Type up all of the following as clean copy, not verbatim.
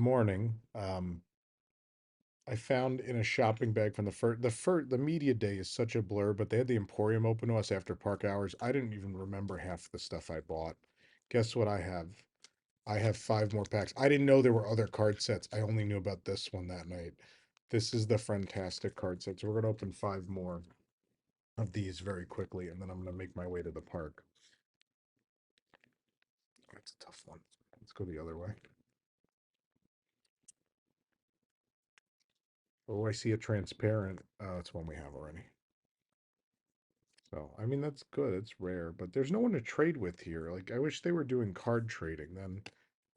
morning. I found in a shopping bag from the media day is such a blur, but they had the Emporium open to us after park hours. I didn't even remember half the stuff I bought. Guess what I have? I have five more packs. I didn't know there were other card sets. I only knew about this one that night. This is the Fantastic card set. So we're gonna open five more of these very quickly, and then I'm gonna make my way to the park. That's a tough one. Let's go the other way. Oh, I see a transparent. That's one we have already. So, I mean, that's good. It's rare, but there's no one to trade with here. Like, I wish they were doing card trading. Then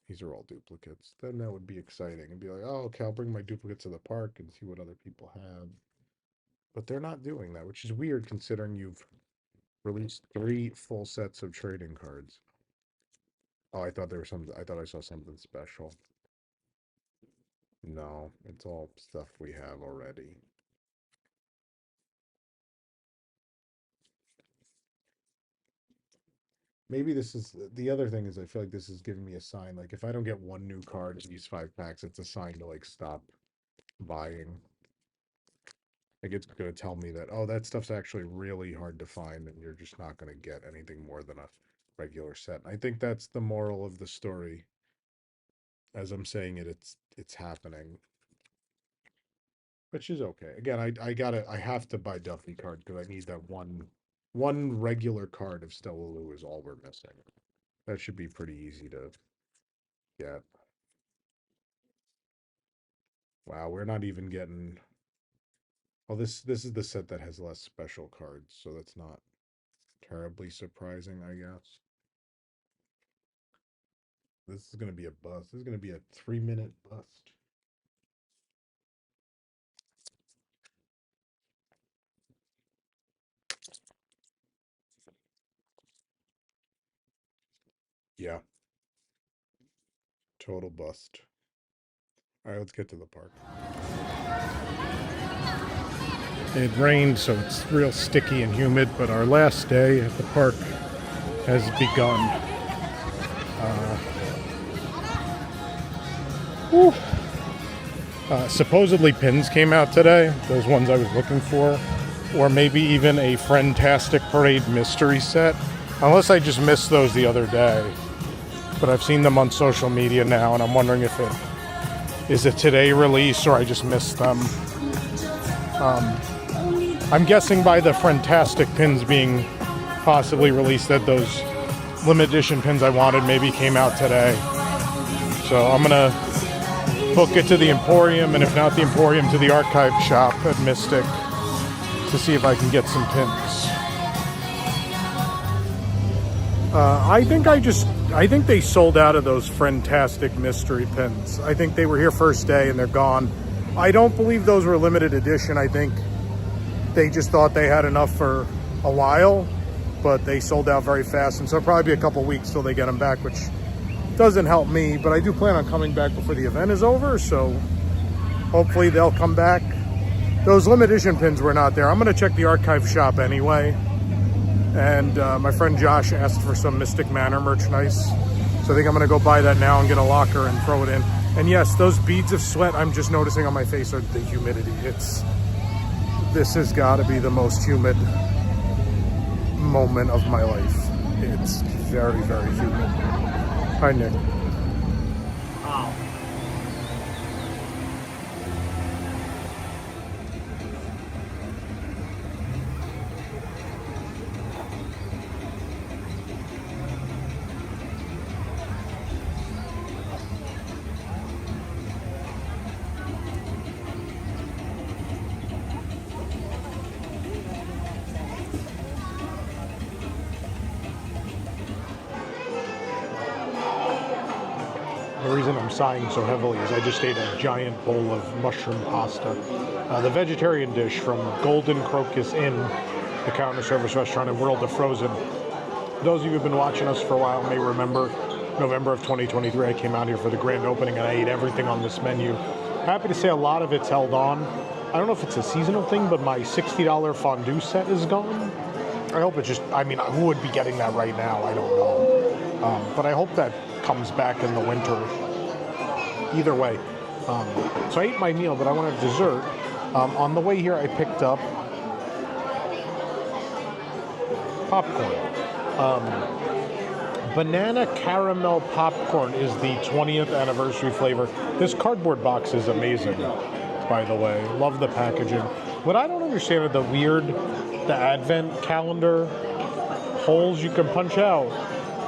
these are all duplicates. Then that would be exciting and be like, oh, okay, I'll bring my duplicates to the park and see what other people have. But they're not doing that, which is weird considering you've released three full sets of trading cards. Oh, I thought there was something. I thought I saw something special. No, it's all stuff we have already. Maybe this is the other thing is I feel like this is giving me a sign. Like if I don't get one new card in these five packs, it's a sign to like stop buying. Like it's gonna tell me that, oh, that stuff's actually really hard to find and you're just not gonna get anything more than a regular set. I think that's the moral of the story. As I'm saying it, it's happening. Which is okay. Again, I have to buy Duffy card because I need that one regular card of Stellaloo is all we're missing. That should be pretty easy to get. Wow, we're not even getting. Well, this is the set that has less special cards, so that's not terribly surprising, I guess. This is gonna be a bust. This is gonna be a 3-minute bust. Yeah, total bust. All right, let's get to the park. It rained, so it's real sticky and humid, but our last day at the park has begun. Supposedly pins came out today, those ones I was looking for, or maybe even a Friendtastic Parade mystery set, unless I just missed those the other day. But I've seen them on social media now, and I'm wondering if it is a today release or I just missed them. I'm guessing by the Friendtastic pins being possibly released that those limited edition pins I wanted maybe came out today. So I'm gonna book it to the Emporium, and if not the Emporium, to the archive shop at Mystic to see if I can get some pins. I think they sold out of those Friendtastic mystery pins. I think they were here first day and they're gone. I don't believe those were limited edition. I think they just thought they had enough for a while, but they sold out very fast, and so it'll probably be a couple weeks till they get them back, which doesn't help me, but I do plan on coming back before the event is over, so hopefully they'll come back. Those limited edition pins were not there. I'm going to check the archive shop anyway, and my friend Josh asked for some Mystic Manor merchandise, so I think I'm going to go buy that now and get a locker and throw it in. And yes, those beads of sweat I'm just noticing on my face are the humidity. This has got to be the most humid moment of my life. It's very, very humid. Hi, Nick. Wow. The reason I'm sighing so heavily is I just ate a giant bowl of mushroom pasta. The vegetarian dish from Golden Crocus Inn, the counter service restaurant in World of Frozen. Those of you who've been watching us for a while may remember November of 2023, I came out here for the grand opening and I ate everything on this menu. Happy to say a lot of it's held on. I don't know if it's a seasonal thing, but my $60 fondue set is gone. I hope it's just, I mean, who would be getting that right now? I don't know. But I hope that comes back in the winter. either way. So I ate my meal, but I wanted dessert. On the way here, I picked up popcorn. Banana caramel popcorn is the 20th anniversary flavor. This cardboard box is amazing, by the way. Love the packaging. What I don't understand are the advent calendar holes you can punch out.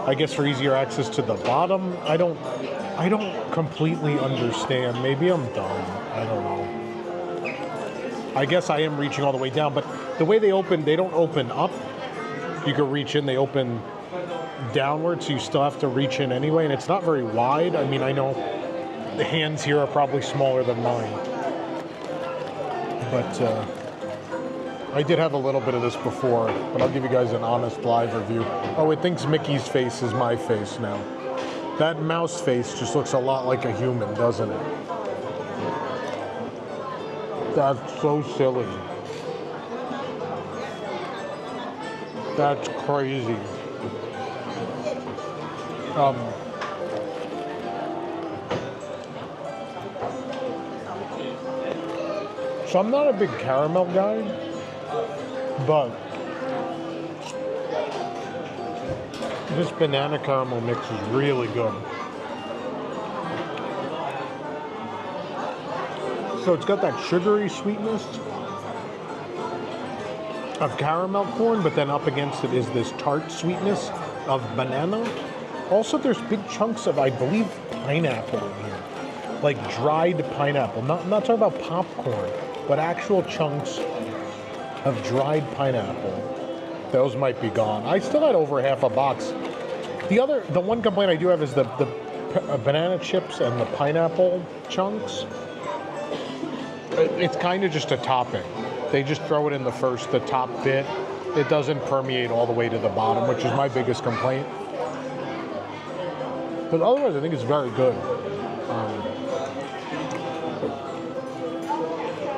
I guess for easier access to the bottom. I don't completely understand. Maybe I'm dumb. I don't know. I guess I am reaching all the way down, but the way they open, they don't open up. You can reach in, they open downward, so you still have to reach in anyway, and it's not very wide. I mean, I know the hands here are probably smaller than mine, but I did have a little bit of this before, but I'll give you guys an honest live review. Oh, it thinks Mickey's face is my face now. That mouse face just looks a lot like a human, doesn't it? That's so silly. That's crazy. So I'm not a big caramel guy, but this banana caramel mix is really good. So it's got that sugary sweetness of caramel corn, but then up against it is this tart sweetness of banana. Also, there's big chunks of, I believe, pineapple in here. Like dried pineapple. I'm not talking about popcorn, but actual chunks of dried pineapple. Those might be gone. I still had over half a box. The one complaint I do have is the banana chips and the pineapple chunks. It's kind of just a topping. They just throw it in the top bit. It doesn't permeate all the way to the bottom, which is my biggest complaint. But otherwise, I think it's very good.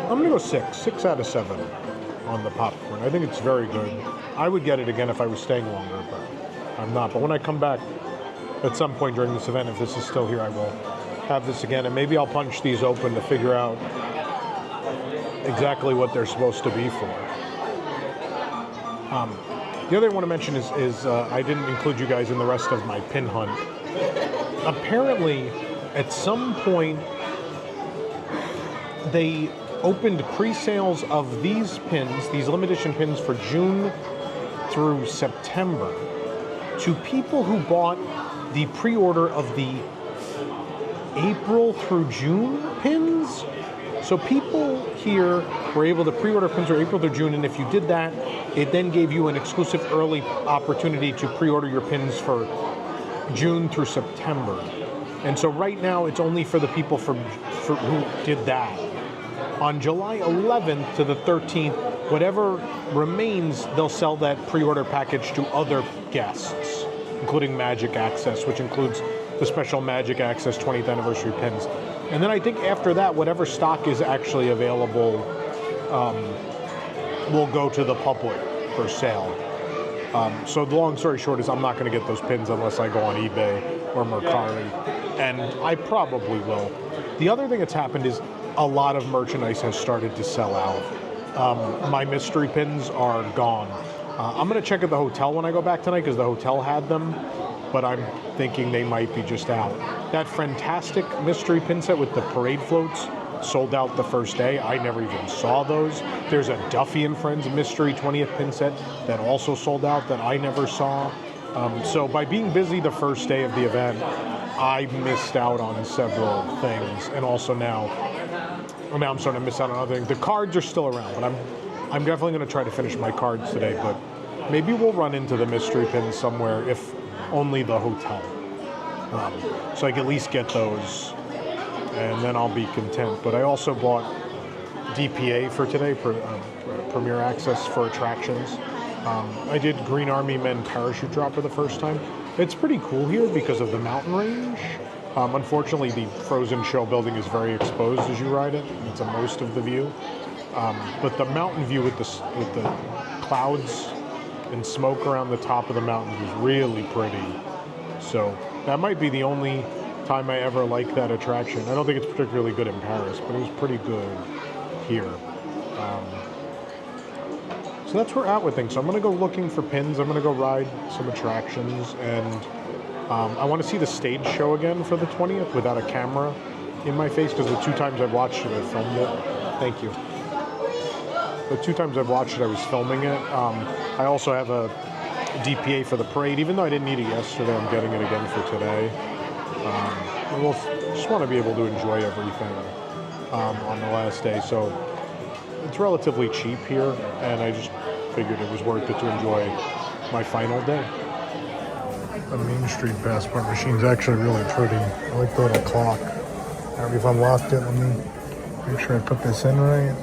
I'm going to go 6 out of 7 on the popcorn. I think it's very good. I would get it again if I was staying longer, but I'm not. But when I come back at some point during this event, if this is still here, I will have this again. And maybe I'll punch these open to figure out exactly what they're supposed to be for. The other thing I want to mention is I didn't include you guys in the rest of my pin hunt. Apparently, at some point, they opened pre-sales of these pins, these limited edition pins for June through September, to people who bought the pre-order of the April through June pins. So people here were able to pre-order pins for April through June, and if you did that, it then gave you an exclusive early opportunity to pre-order your pins for June through September. And so right now, it's only for the people for who did that. On July 11th to the 13th, whatever remains, they'll sell that pre-order package to other guests, including Magic Access, which includes the special Magic Access 20th anniversary pins. And then I think after that, whatever stock is actually available will go to the public for sale. So the long story short is I'm not going to get those pins unless I go on eBay or Mercari, and I probably will. The other thing that's happened is a lot of merchandise has started to sell out. My mystery pins are gone. I'm going to check at the hotel when I go back tonight because the hotel had them, but I'm thinking they might be just out. That fantastic mystery pin set with the parade floats sold out the first day. I never even saw those. There's a Duffy and Friends mystery 20th pin set that also sold out that I never saw. So by being busy the first day of the event, I missed out on several things, and also now I'm starting to miss out on other things. The cards are still around, but I'm definitely going to try to finish my cards today, but maybe we'll run into the mystery pins somewhere, if only the hotel. So I can at least get those, and then I'll be content. But I also bought DPA for today, Premier Access for attractions. I did Green Army Men parachute drop for the first time. It's pretty cool here because of the mountain range. Unfortunately, the Frozen show building is very exposed as you ride it. It's most of the view. But the mountain view with the clouds and smoke around the top of the mountain is really pretty. So that might be the only time I ever liked that attraction. I don't think it's particularly good in Paris, but it was pretty good here. So that's where we're at with things. So I'm going to go looking for pins. I'm going to go ride some attractions, and I want to see the stage show again for the 20th without a camera in my face, because the 2 times I've watched it, I filmed it. Thank you. The 2 times I've watched it, I was filming it. I also have a DPA for the parade. Even though I didn't need it yesterday, I'm getting it again for today. We'll just want to be able to enjoy everything on the last day. So it's relatively cheap here, and I just figured it was worth it to enjoy my final day. The Main Street passport machine's actually really pretty. I like the little clock. Now we've unlocked it. Let me make sure I put this in right.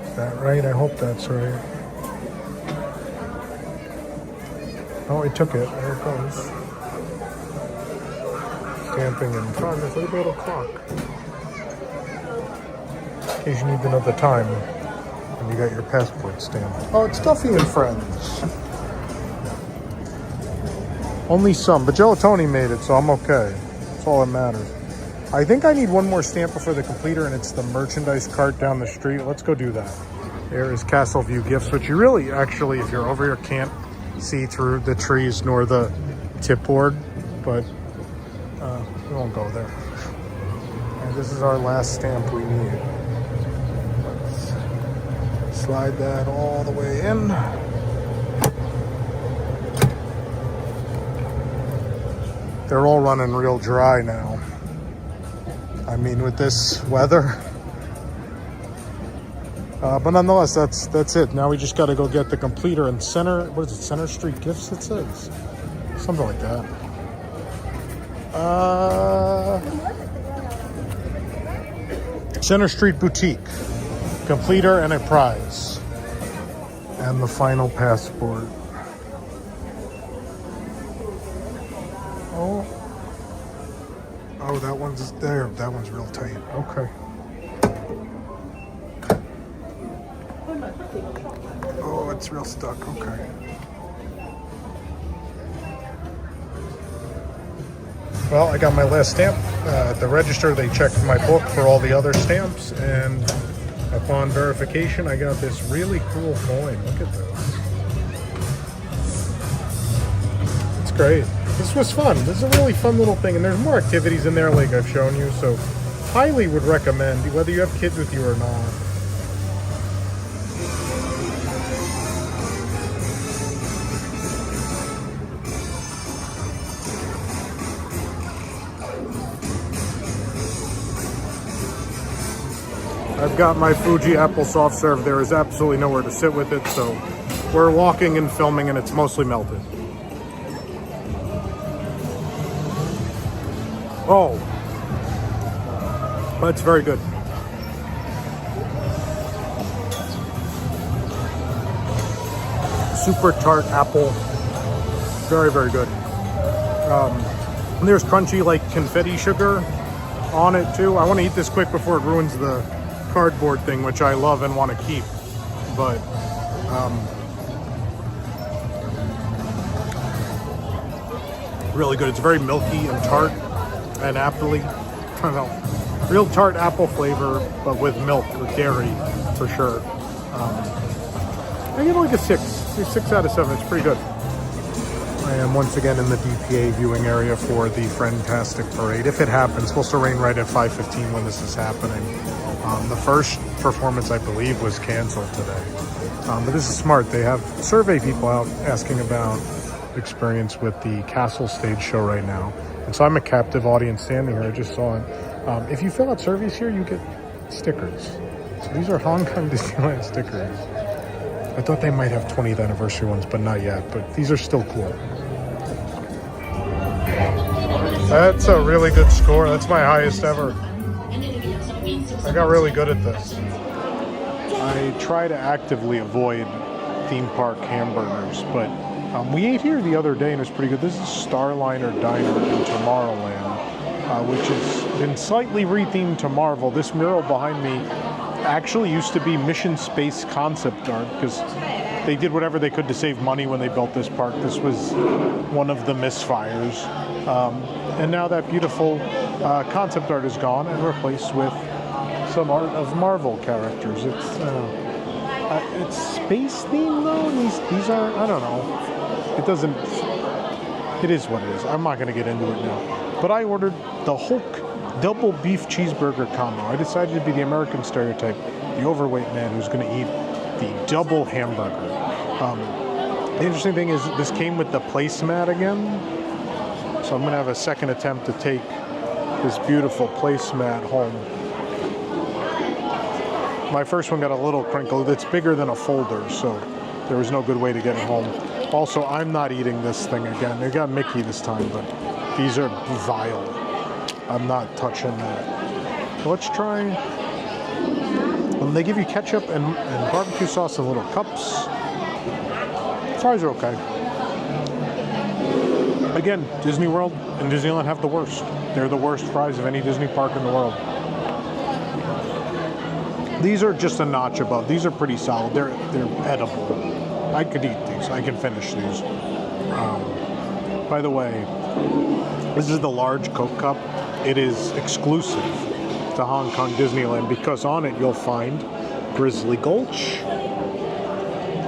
Is that right? I hope that's right. Oh, I took it. There it goes. Stamping in front. There's a little clock. In case you need to know the time when you got your passport stamped. Oh, it's Duffy and Friends. Only some, but Gelatoni made it, so I'm okay. That's all that matters. I think I need one more stamp before the completer, and it's the merchandise cart down the street. Let's go do that. There is Castle View Gifts, which you really, actually, if you're over here, can't see through the trees nor the tip board, but we won't go there. And this is our last stamp we need. Let's slide that all the way in. They're all running real dry now. I mean, with this weather. But nonetheless, that's it. Now we just got to go get the completer and Center. What is it? Center Street Gifts. It says something like that. Center Street Boutique, completer and a prize, and the final passport. Oh, that one's there. That one's real tight. Okay. Oh, it's real stuck. Okay. Well, I got my last stamp. At the register, they checked my book for all the other stamps, and upon verification, I got this really cool coin. Look at this. It's great. This was fun. This is a really fun little thing, and there's more activities in there like I've shown you, so highly would recommend, whether you have kids with you or not. I've got my Fuji apple soft serve. There is absolutely nowhere to sit with it, so we're walking and filming, and it's mostly melted. Oh, that's very good. Super tart apple, very, very good. And there's crunchy like confetti sugar on it too. I want to eat this quick before it ruins the cardboard thing, which I love and want to keep, but really good. It's very milky and tart and appley. I don't know, real tart apple flavor, but with milk or dairy for sure. I give it like a 6 out of 7. It's pretty good. I am once again in the DPA viewing area for the Friendtastic Parade. If it happens, it's supposed to rain right at 5:15 when this is happening. The first performance, I believe, was canceled today. But this is smart. They have survey people out asking about experience with the Castle stage show right now. And so I'm a captive audience standing here. I just saw it. If you fill out surveys here, you get stickers. So these are Hong Kong Disneyland stickers. I thought they might have 20th anniversary ones, but not yet. But these are still cool. That's a really good score. That's my highest ever. I got really good at this. I try to actively avoid theme park hamburgers, but we ate here the other day and it's pretty good. This is Starliner Diner in Tomorrowland, which has been slightly rethemed to Marvel. This mural behind me actually used to be Mission Space concept art, because they did whatever they could to save money when they built this park. This was one of the misfires. And now that beautiful concept art is gone and replaced with some art of Marvel characters. It's space themed though. These are, I don't know. It doesn't. It is what it is. I'm not going to get into it now. But I ordered the Hulk double beef cheeseburger combo. I decided to be the American stereotype, the overweight man who's going to eat the double hamburger. The interesting thing is this came with the placemat again. So I'm going to have a second attempt to take this beautiful placemat home. My first one got a little crinkled. It's bigger than a folder, so there was no good way to get it home. Also, I'm not eating this thing again. They got Mickey this time, but these are vile. I'm not touching that. Let's try. They give you ketchup and barbecue sauce in little cups. Fries are okay. Again, Disney World and Disneyland have the worst. They're the worst fries of any Disney park in the world. These are just a notch above. These are pretty solid. They're edible. I could eat these. I can finish these. By the way, this is the large Coke cup. It is exclusive to Hong Kong Disneyland because on it you'll find Grizzly Gulch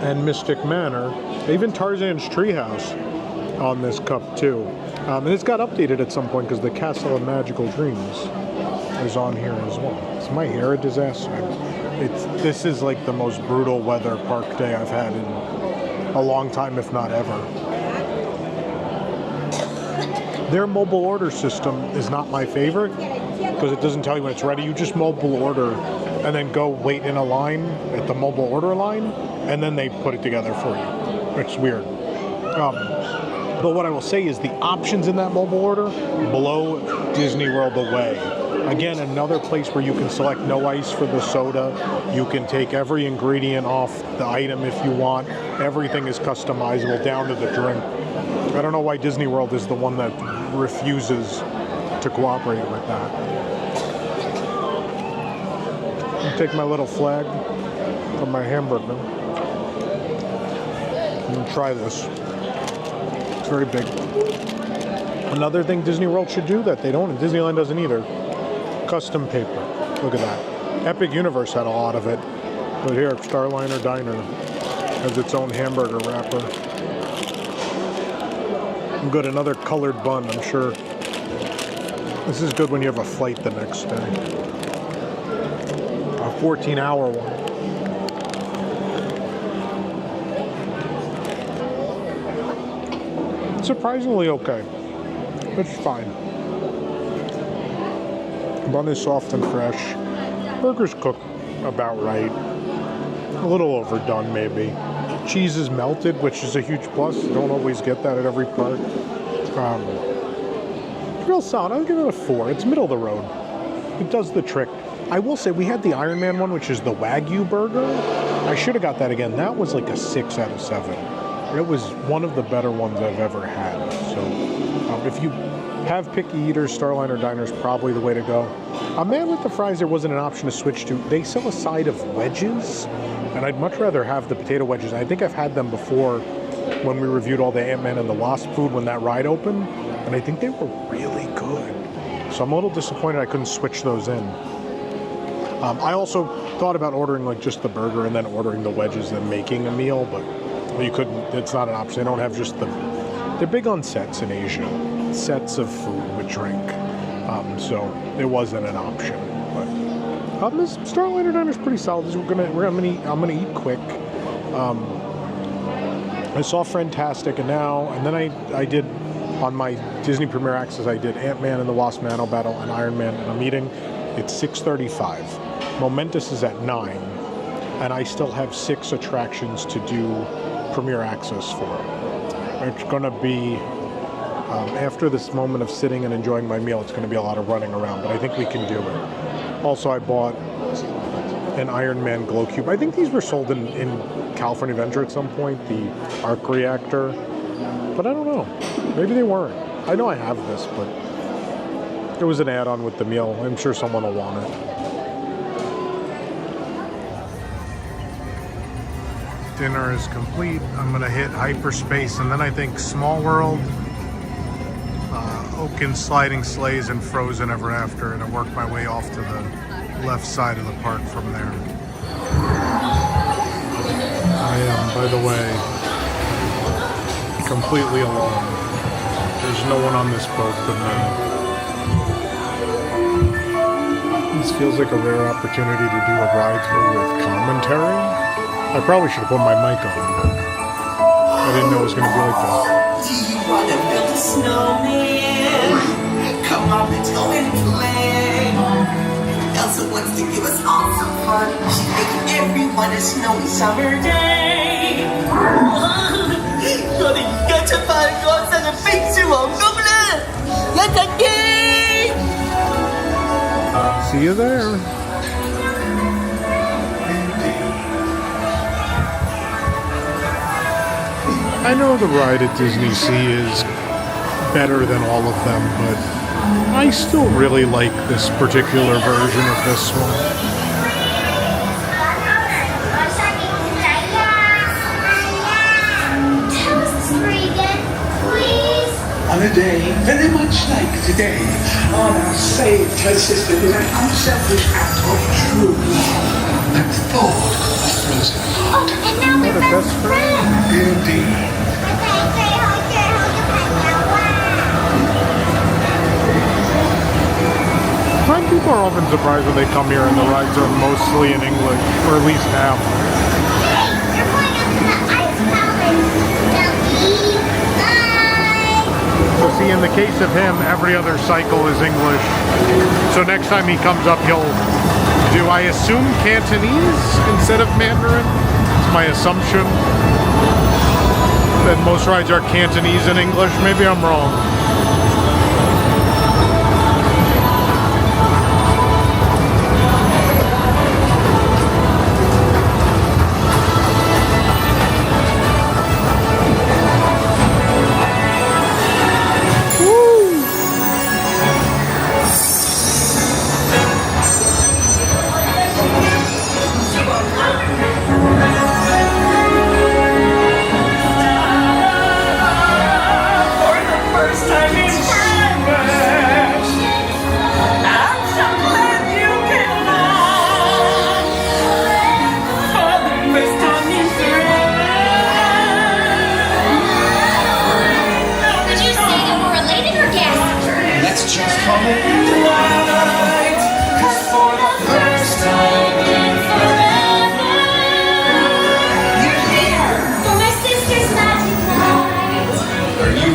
and Mystic Manor, even Tarzan's Treehouse on this cup too. And it's got updated at some point because the Castle of Magical Dreams is on here as well. Is my hair a disaster? This is like the most brutal weather park day I've had in a long time, if not ever. Their mobile order system is not my favorite because it doesn't tell you when it's ready. You just mobile order and then go wait in a line at the mobile order line, and then they put it together for you. It's weird. But what I will say is the options in that mobile order blow Disney World away. Again, another place where you can select no ice for the soda. You can take every ingredient off the item if you want. Everything is customizable down to the drink. I don't know why Disney World is the one that refuses to cooperate with that. I'll take my little flag from my hamburger and try this. It's very big. Another thing Disney World should do that they don't, and Disneyland doesn't either, custom paper. Look at that. Epic Universe had a lot of it. But here, Starliner Diner has its own hamburger wrapper. Good, another colored bun, I'm sure. This is good when you have a flight the next day. A 14-hour one. Surprisingly okay. It's fine. Bun is soft and fresh. Burger's cooked about right. A little overdone, maybe. Cheese is melted, which is a huge plus. You don't always get that at every park. Real solid. I'll give it a 4. It's middle of the road. It does the trick. I will say we had the Iron Man one, which is the Wagyu burger. I should have got that again. That was like a 6 out of 7. It was one of the better ones I've ever had. So if you have picky eaters, Starliner Diner is probably the way to go. A Man with the Fries, there wasn't an option to switch to. They sell a side of wedges, and I'd much rather have the potato wedges. I think I've had them before when we reviewed all the Ant-Man and the Wasp food when that ride opened, and I think they were really good. So I'm a little disappointed I couldn't switch those in. I also thought about ordering like just the burger and then ordering the wedges and making a meal, but you couldn't. It's not an option. They don't have just the... They're big on sets in Asia. Sets of food with drink. So it wasn't an option. But this Starliner Diner is pretty solid. I'm gonna eat quick. I saw Friendtastic, and then I did on my Disney Premier Access. I did Ant-Man and the Wasp Nano Battle and Iron Man, and I'm eating. It's 6:35. Momentous is at 9, and I still have 6 attractions to do Premier Access for. It's gonna be. After this moment of sitting and enjoying my meal, it's going to be a lot of running around, but I think we can do it. Also, I bought an Iron Man glow cube. I think these were sold in California Adventure at some point, the arc reactor, but I don't know. Maybe they weren't. I know I have this, but it was an add-on with the meal. I'm sure someone will want it. Dinner is complete. I'm gonna hit hyperspace and then I think Small World, Oaken Sliding Sleighs, and Frozen Ever After, and I work my way off to the left side of the park from there. I am, by the way, completely alone. There's no one on this boat but me. This feels like a rare opportunity to do a ride-through with commentary. I probably should have put my mic on, but I didn't know it was going to be like this. Do you want to build a snowman? Come on, let's go and play. Elsa wants to give us all some fun. She's making everyone a snowy summer day. 我哋而家出發去趕新嘅冰雪皇宮啦！一陣見。See you there. I know the ride at Disney Sea is better than all of them, but I still really like this particular version of this one. Tell us the story again, please. On a day very much like today, Anna saved her sister in an unselfish act of true love and thawed the frozen heart. Oh, and now we're best friends. Indeed. Some people are often surprised when they come here and the rides are mostly in English, or at least half. You're going up to the ice palace. So see, in the case of him, every other cycle is English. So next time he comes up, he'll do, I assume, Cantonese instead of Mandarin. It's my assumption that most rides are Cantonese and English. Maybe I'm wrong.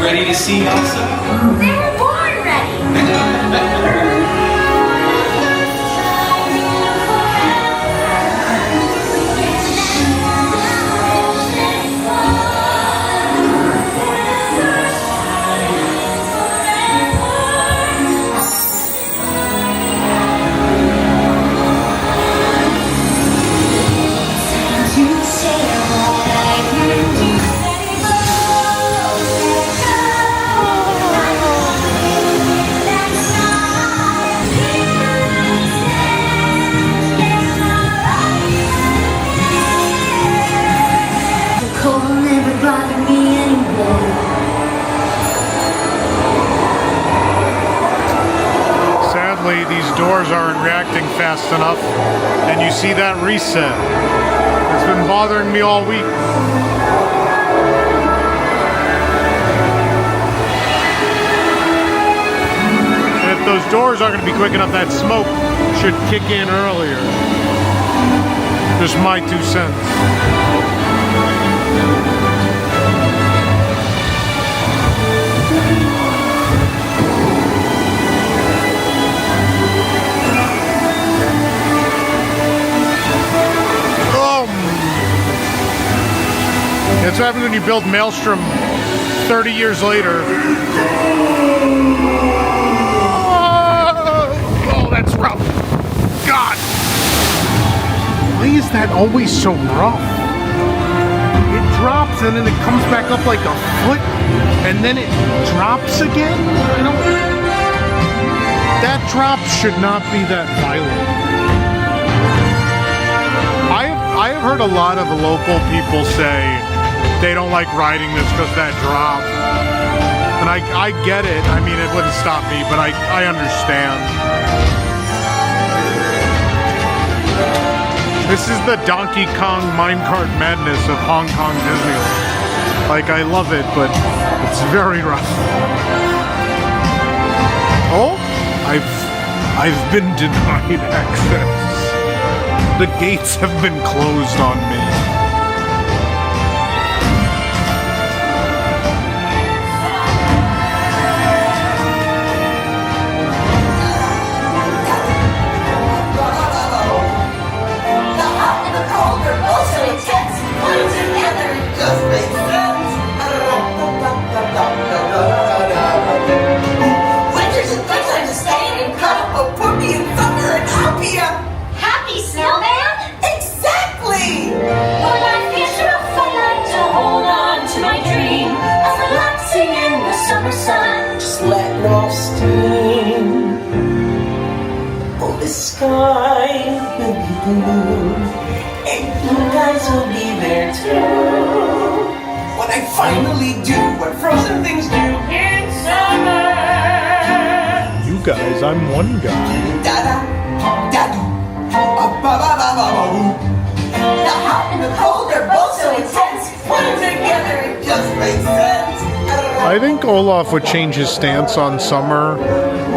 Ready to see Elsa? They were born ready. These doors aren't reacting fast enough, and you see that reset. It's been bothering me all week. And if those doors aren't going to be quick enough, that smoke should kick in earlier. Just my 2 cents. That's what happens when you build Maelstrom 30 years later. Oh, that's rough. God. Why is that always so rough? It drops and then it comes back up like a foot and then it drops again? That drop should not be that violent. I have heard a lot of local people say they don't like riding this because that drop. And I get it. I mean, it wouldn't stop me, but I understand. This is the Donkey Kong minecart madness of Hong Kong Disneyland. Like, I love it, but it's very rough. Oh, I've been denied access. The gates have been closed on me. Winter's a good time to stay and cut up a puppy and thunder and happier. Happy snowman? Exactly! Well, life is rough. I like to hold on to my dream of relaxing in the summer sun. Just letting off steam. Oh, the sky will be blue, and you guys will be there too. When I finally do what frozen things do in summer. You guys, I'm one guy. Da-da, da-doo, ba-ba-ba-ba-ba-boo. The hot and the cold are both so intense. Put them together, it just makes sense. I think Olaf would change his stance on summer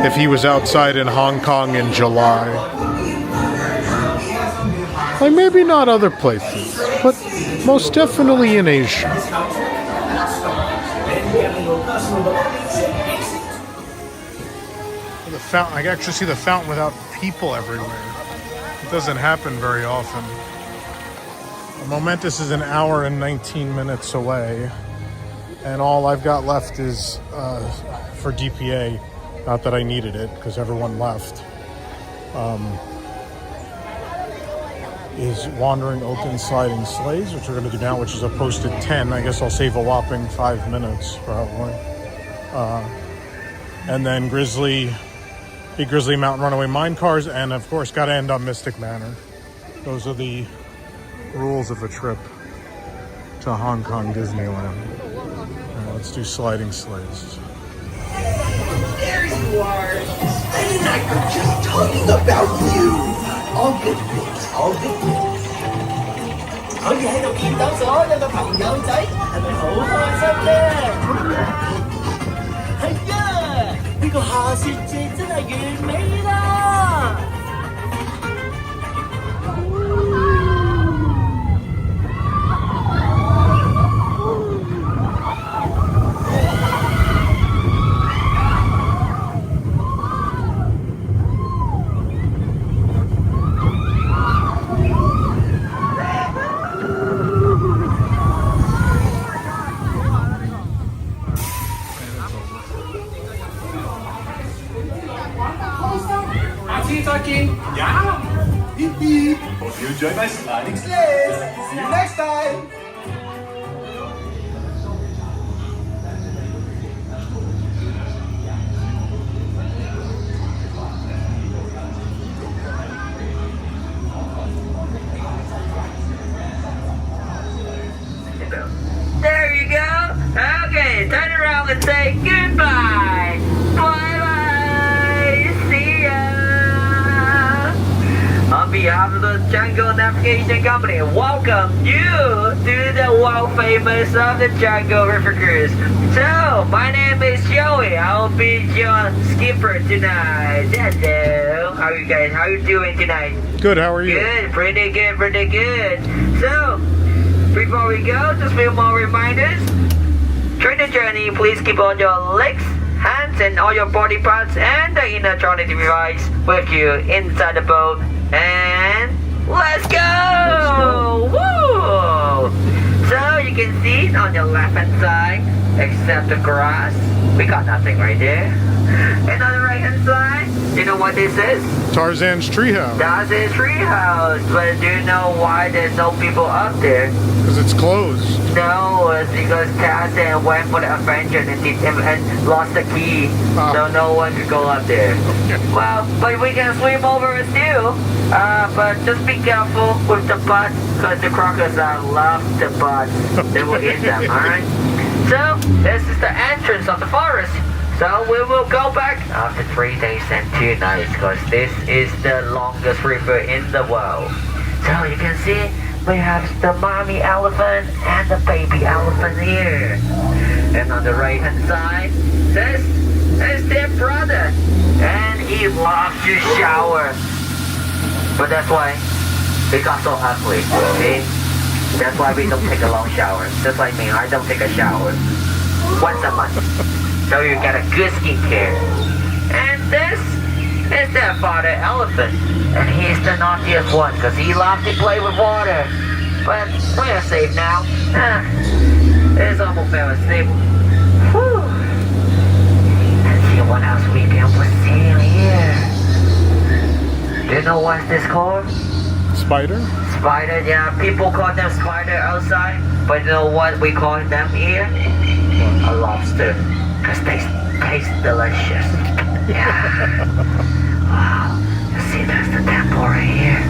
if he was outside in Hong Kong in July. Like, maybe not other places, but most definitely in Asia. The fountain, I can actually see the fountain without people everywhere. It doesn't happen very often. Momentous is an hour and 19 minutes away, and all I've got left is for DPA. Not that I needed it because everyone left. Is Wandering Open Sliding Sleighs, which we're going to do now, which is a posted 10. I guess I'll save a whopping 5 minutes probably. And then Big Grizzly Mountain Runaway Mine Cars, and of course got to end on Mystic Manor. Those are the rules of a trip to Hong Kong Disneyland. Let's do sliding sleighs. There you are. Stan and I were just talking about you. All good things, all good things. 可以喺度見到所有嘅朋友仔，係咪好開心咧？係啊，呢個下雪節真係完美啦！Hope you enjoyed my sliding sleighs. See you next time. There you go. Okay, turn around and say goodbye. Bye-bye. See ya. On behalf of the Jungle Navigation Company, welcome you to the world famous of the Jungle River Cruise. So, my name is Joey. I'll be your skipper tonight. Hello. How are you guys? How are you doing tonight? Good, how are you? Good, pretty good, pretty good. So, before we go, just a few more reminders. During the journey, please keep all your legs, hands, and all your body parts and the electronic device with you inside the boat. And let's go! Woo! So you can see on your left hand side, except the grass, we got nothing right there. And on the right hand side, you know what this is? Tarzan's treehouse. That's his treehouse. But do you know why there's no people up there? Because it's closed. No, it's because Tarzan went for the adventure and lost the key. So no one could go up there. Well, but we can swim over it still. But just be careful with the butts, because the crocodiles love the butts. They will eat them, alright? So, this is the entrance of the forest. So we will go back after 3 days and 2 nights, because this is the longest river in the world. So you can see we have the mommy elephant and the baby elephant here. And on the right hand side, this is their brother. And he loves to shower. But that's why we got so ugly, see? That's why we don't take a long shower. Just like me, I don't take a shower once a month. So you get a good skincare. And this is their father elephant. And he's the naughtiest one because he loves to play with water. But we are safe now. It's almost fell asleep. Whew. Let's see what else we can see here. Do you know what this called? Spider? Spider, yeah. People call them spider outside. But you know what we call them here? A lobster. Because they taste delicious. Yeah. Wow. You see, there's the temple right here.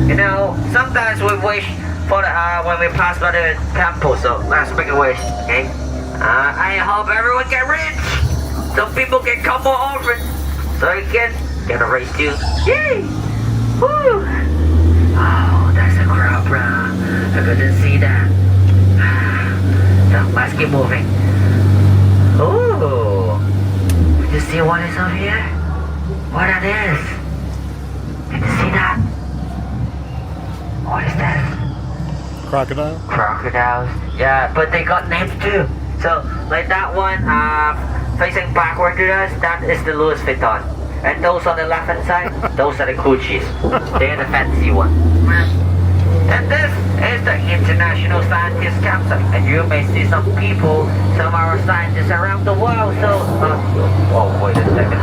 You know, sometimes we wish for the, when we pass by the temple. So let's make a wish, okay? I hope everyone get rich. So people can come more often. So you can get a race too. Yay! Woo! Oh, that's a crowd, bro. I couldn't see that. So let's keep moving. Ooh! You see what is up here? What it is? Can you see that? What is that? Crocodile? Crocodiles. Yeah, but they got names too. So, like that one, facing backward to us, that is the Louis Vuitton. And those on the left hand side, those are the Gucci's. They're the fancy one. And this is the International Scientist Campsite. And you may see some people, some of our scientists around the world. So, oh, wait a second.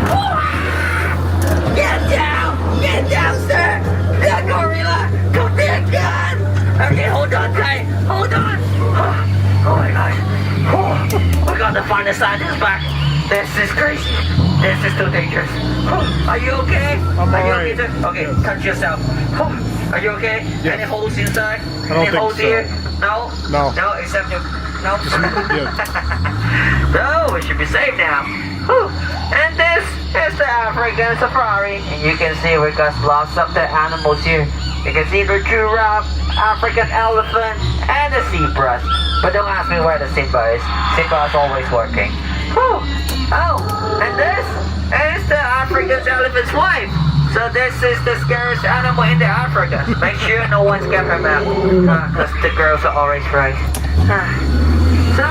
Get down! Get down, sir! The gorilla! Come here, gun! Okay, hold on tight! Hold on! Oh my gosh. Oh, we got to find the scientist back. This is crazy. This is too dangerous. Are you okay? I'm Are you alright. okay, sir? Okay, touch yourself. Are you okay? Yes. Any holes inside? I don't Any think holes so. here? No? No. No, except you. No? Yeah. So, we should be safe now. Whew. And this is the African safari. And you can see we got lots of the animals here. You can see the giraffe, African elephant, and the zebras. But don't ask me where the Simba is. Simba is always working. Whew. Oh, and this is the African elephant's wife. So this is the scariest animal in the Africa. Make sure no one scared her out. Because the girls are always right. So,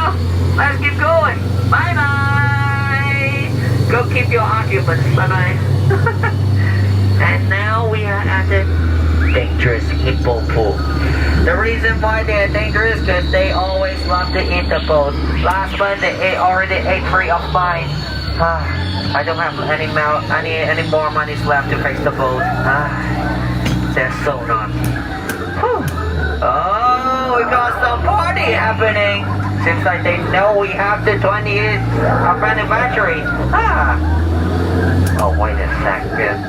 let's keep going. Bye-bye. Go keep your arguments. Bye-bye. And now we are at the dangerous hippo pool. The reason why they're dangerous is because they always love to eat the boat. Last month they already ate 3 of mine. I don't have any more money left to fix the boat. They're so naughty. Oh, we got some party happening. Seems like they know we have the 20th anniversary. Oh, wait a second.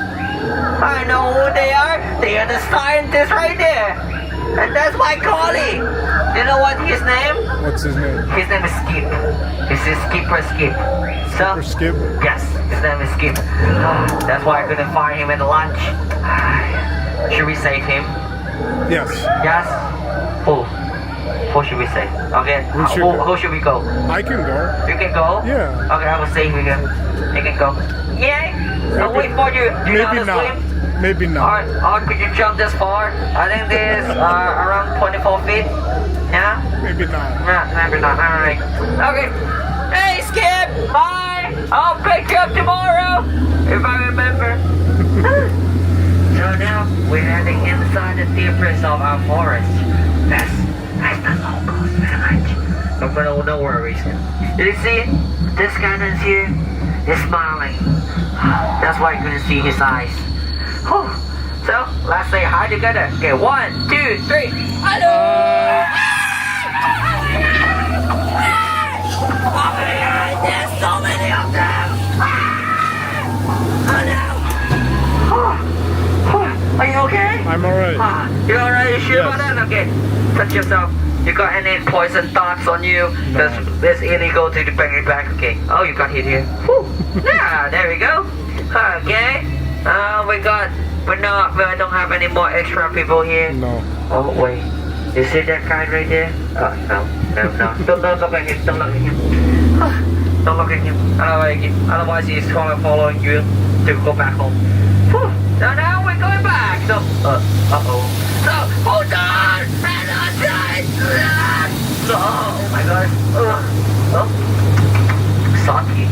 I know who they are. They are the scientists right there. And that's my colleague. You know what his name? What's his name? His name is Skip. This is Skipper Skip. So, Skip? yes, his name is Skip. That's why I couldn't find him at lunch. Should we save him? Yes. Yes? Who? Who should we save? Okay, who should we go? I can go. You can go? Yeah. Okay, I will save you again. You can go. Yay! I'll wait for you. Do you know how to swim? Maybe not. Or could you jump this far? I think this is around 24 feet. Yeah? Maybe not. Maybe not. Alright. Okay. Hey, Skip! Hi! I'll pick you up tomorrow! If I remember. So now, we're heading inside the deepest of our forest. That's the locals village. But no worries. You see, this guy is here. He's smiling. That's why you couldn't see his eyes. Whew. So, let's say hi together. Okay, 1, 2, 3. Hello! Oh my god, there's so many of them! Are you okay? I'm alright. You alright? You sure Yes. about that? Okay. Touch yourself. You got any poison darts on you? Because it's illegal to bring it back. Okay. Oh, you got hit here. Whew. Yeah, there we go. Okay. We don't have any more extra people here. No. Oh, wait. You see that guy right there? Oh, no. Don't look at him. Don't look at him. Don't look at him. Otherwise, he's following you to go back home. Whew. So now we're going back. So, uh-oh. So, hold on! And oh my god. Sake.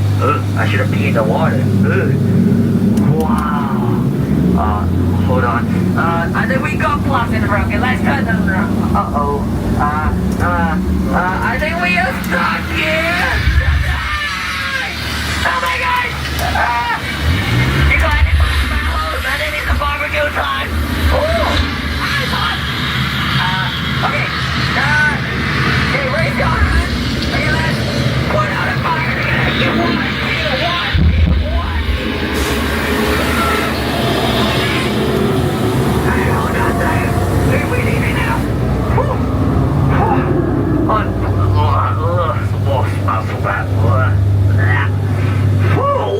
I should have peed in the water. Wow. Hold on. I think we got blocks in the road. Okay, let's turn them around. Uh-oh. I think we are stuck here. Oh my god. You got any marshmallows? I think it's a barbecue time. Ooh. I'm hot. Okay. Okay, raise your hand. Okay, let's put out a fire together. You want. We leaving now. Smells so bad.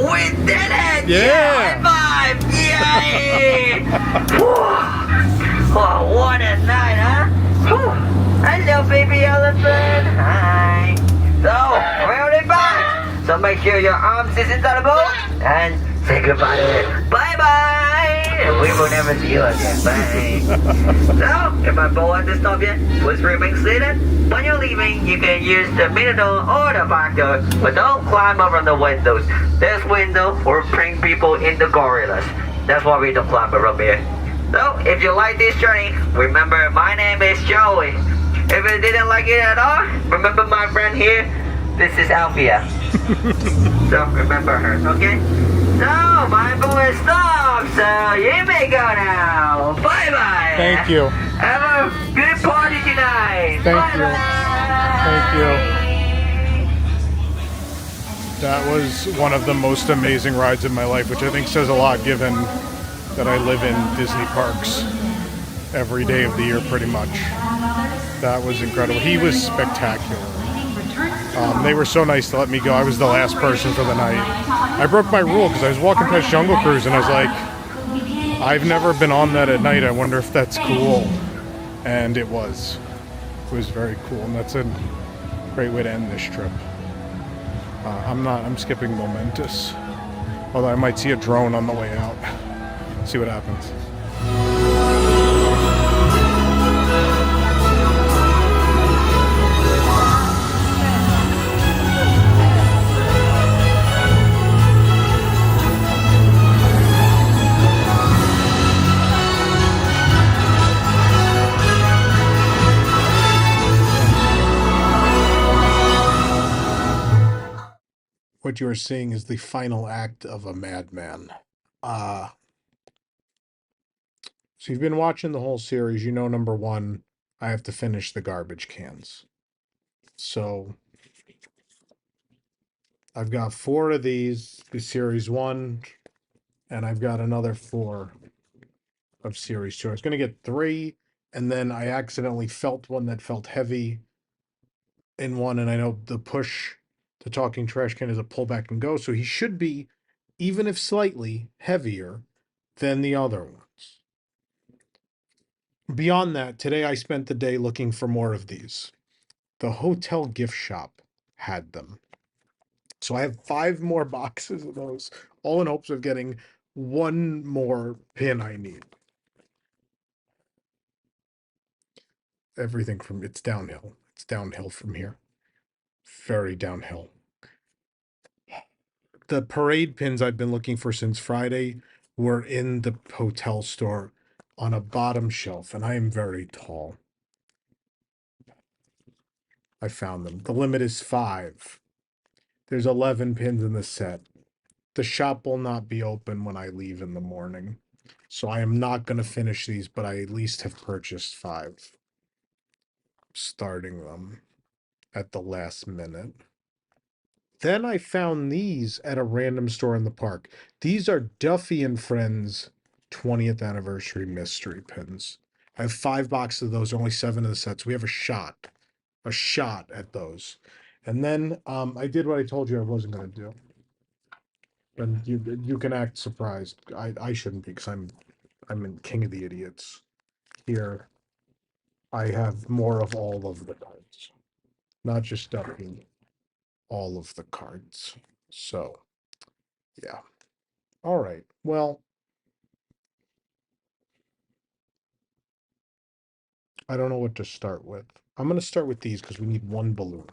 We did it! Yeah! High five! Yay! What a night, huh? Hello, baby elephant. Hi. So, we're already back. So make sure your arms is inside the boat and say goodbye to it. Bye-bye! We will never see you again. Bye. So, if my boat hasn't stopped yet, please remain seated. When you're leaving, you can use the middle door or the back door, but don't climb over the windows. This window will bring people in the gorillas. That's why we don't climb over here. So, if you like this journey, remember my name is Joey. If you didn't like it at all, remember my friend here. This is Alfia. So, remember her, okay? So, my boat is stopped, so you may go now. Bye-bye. Thank you. Have a good party tonight. Thank you. Bye-bye. Thank you. That was one of the most amazing rides in my life, which I think says a lot given that I live in Disney parks every day of the year pretty much. That was incredible. He was spectacular. They were so nice to let me go. I was the last person for the night. I broke my rule because I was walking past Jungle Cruise and I was like, I've never been on that at night. I wonder if that's cool. And it was. It was very cool. And that's a great way to end this trip. I'm skipping Momentous. Although I might see a drone on the way out. See what happens. What you are seeing is the final act of a madman. So you've been watching the whole series. You know, number one, I have to finish the garbage cans. So I've got 4 of these, the series 1, and I've got another 4 of series 2. I was going to get 3, and then I accidentally felt one that felt heavy in one, and I know the push, the talking trash can is a pull back and go, so he should be, even if slightly, heavier than the other ones. Beyond that, today I spent the day looking for more of these. The hotel gift shop had them. So I have 5 more boxes of those, all in hopes of getting one more pin I need. Everything from, it's downhill. It's downhill from here. Very downhill. The parade pins I've been looking for since Friday were in the hotel store on a bottom shelf, and I am very tall. I found them. The limit is 5. There's 11 pins in the set. the shop will not be open when I leave in the morning. So I am not going to finish these, but I at least have purchased 5. Starting them at the last minute. Then I found these at a random store in the park. These are Duffy and Friends 20th anniversary mystery pins. I have 5 boxes of those, only 7 of the sets. We have a shot at those. And then I did what I told you I wasn't going to do. And you can act surprised. I shouldn't be, because I'm in King of the Idiots. Here, I have more of all of the cards, not just Duffy. All of the cards. So, yeah. All right. Well, I don't know what to start with. I'm going to start with these because we need 1 balloon.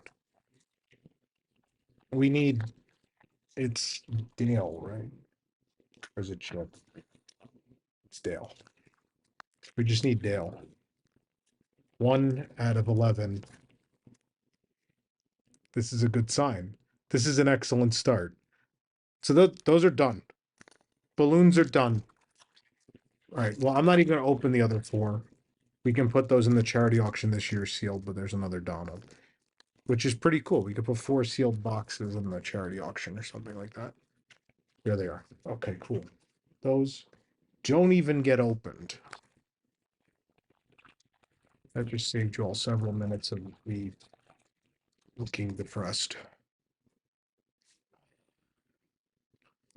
We need, it's Dale, right? Or is it Chip? It's Dale. We just need Dale. 1 out of 11. This is a good sign. This is an excellent start. So those are done. Balloons are done. All right. Well, I'm not even going to open the other 4. We can put those in the charity auction this year sealed, but there's another Donald, which is pretty cool. We could put 4 sealed boxes in the charity auction or something like that. There they are. Okay, cool. Those don't even get opened. That just saved you all several minutes of me looking depressed.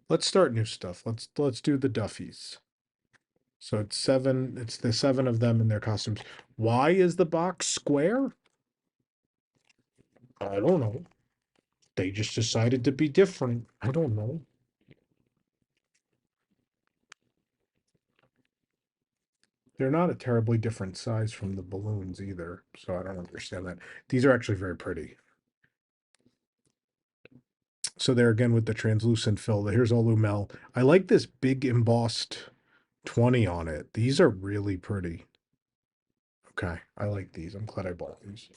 Let's start new stuff. Let's do the Duffies. So it's 7. It's the 7 of them in their costumes. Why is the box square? I don't know. They just decided to be different. I don't know. They're not a terribly different size from the balloons either, so I don't understand that. These are actually very pretty. So there again with the translucent fill. Here's Olumel. I like this big embossed 20 on it. These are really pretty. Okay, I like these. I'm glad I bought these.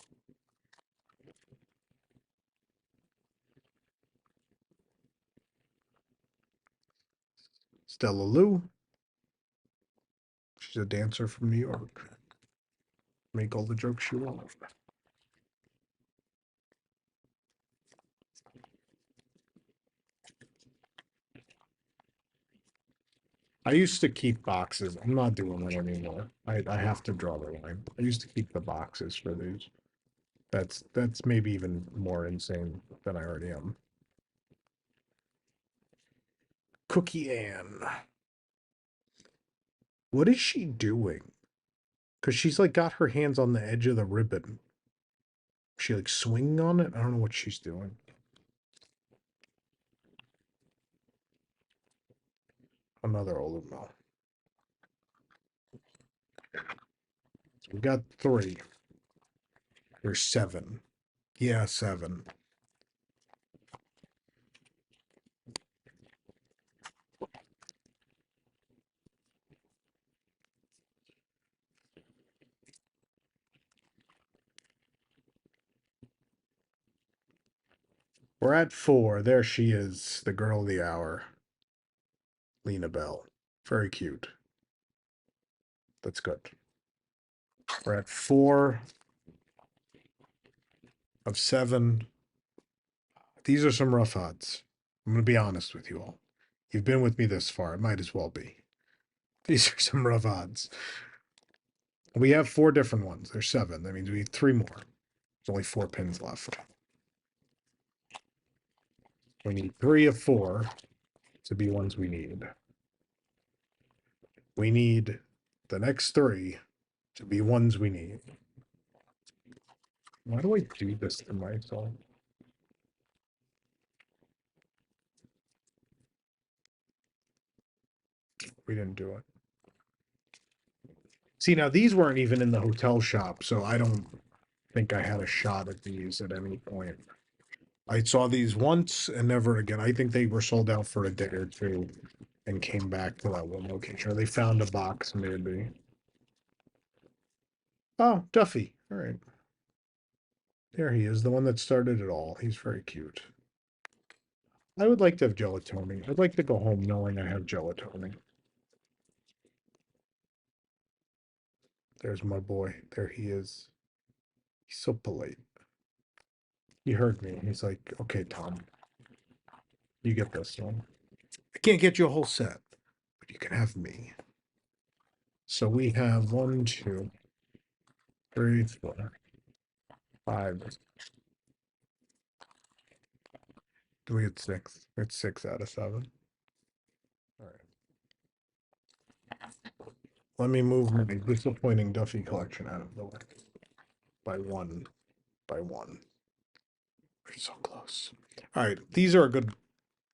Stella Lou. She's a dancer from New York. Make all the jokes you want. I used to keep boxes. I'm not doing that anymore. I have to draw the line. I used to keep the boxes for these. That's maybe even more insane than I already am. Cookie Ann. What is she doing? Because she's like got her hands on the edge of the ribbon. Is she like swinging on it? I don't know what she's doing. Another Olumel. So we got 3. There's 7. Yeah, 7. We're at 4. There she is, the girl of the hour. Lena Bell. Very cute. That's good. We're at 4 of 7. These are some rough odds. I'm going to be honest with you all. You've been with me this far. It might as well be. These are some rough odds. We have 4 different ones. There's 7. That means we need 3 more. There's only 4 pins left. We need 3 of 4 to be ones we need. We need the next 3 to be ones we need. Why do I do this to myself? We didn't do it. See, now these weren't even in the hotel shop, so I don't think I had a shot at these at any point. I saw these once and never again. I think they were sold out for a day or 2 and came back to that one location. Or they found a box, maybe. Oh, Duffy. All right. There he is, the one that started it all. He's very cute. I would like to have gelatoni. I'd like to go home knowing I have gelatoni. There's my boy. There he is. He's so polite. He heard me. He's like, okay, Tom, you get this one. I can't get you a whole set, but you can have me. So we have 1, 2, 3, 4, 5. Do we get 6? It's 6 out of 7. All right. Let me move my disappointing Duffy collection out of the way. By one. By one. We're so close. All right. These are a good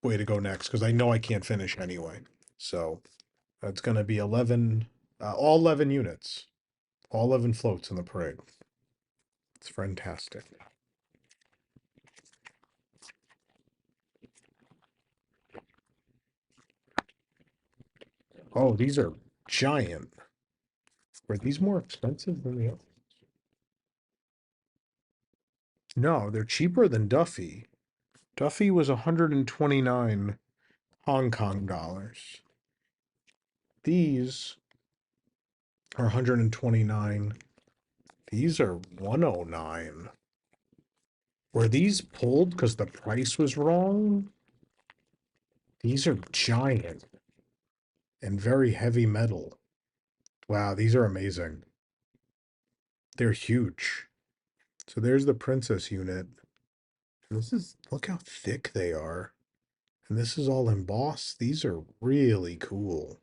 way to go next because I know I can't finish anyway. So it's going to be 11, all 11 units, all 11 floats in the parade. It's fantastic. Oh, these are giant. Were these more expensive than the others? No, they're cheaper than Duffy. Duffy was 129 Hong Kong dollars. These are 129. These are 109. Were these pulled because the price was wrong? These are giant and very heavy metal. Wow, these are amazing. They're huge. So there's the Princess unit. This is, look how thick they are. And this is all embossed. These are really cool.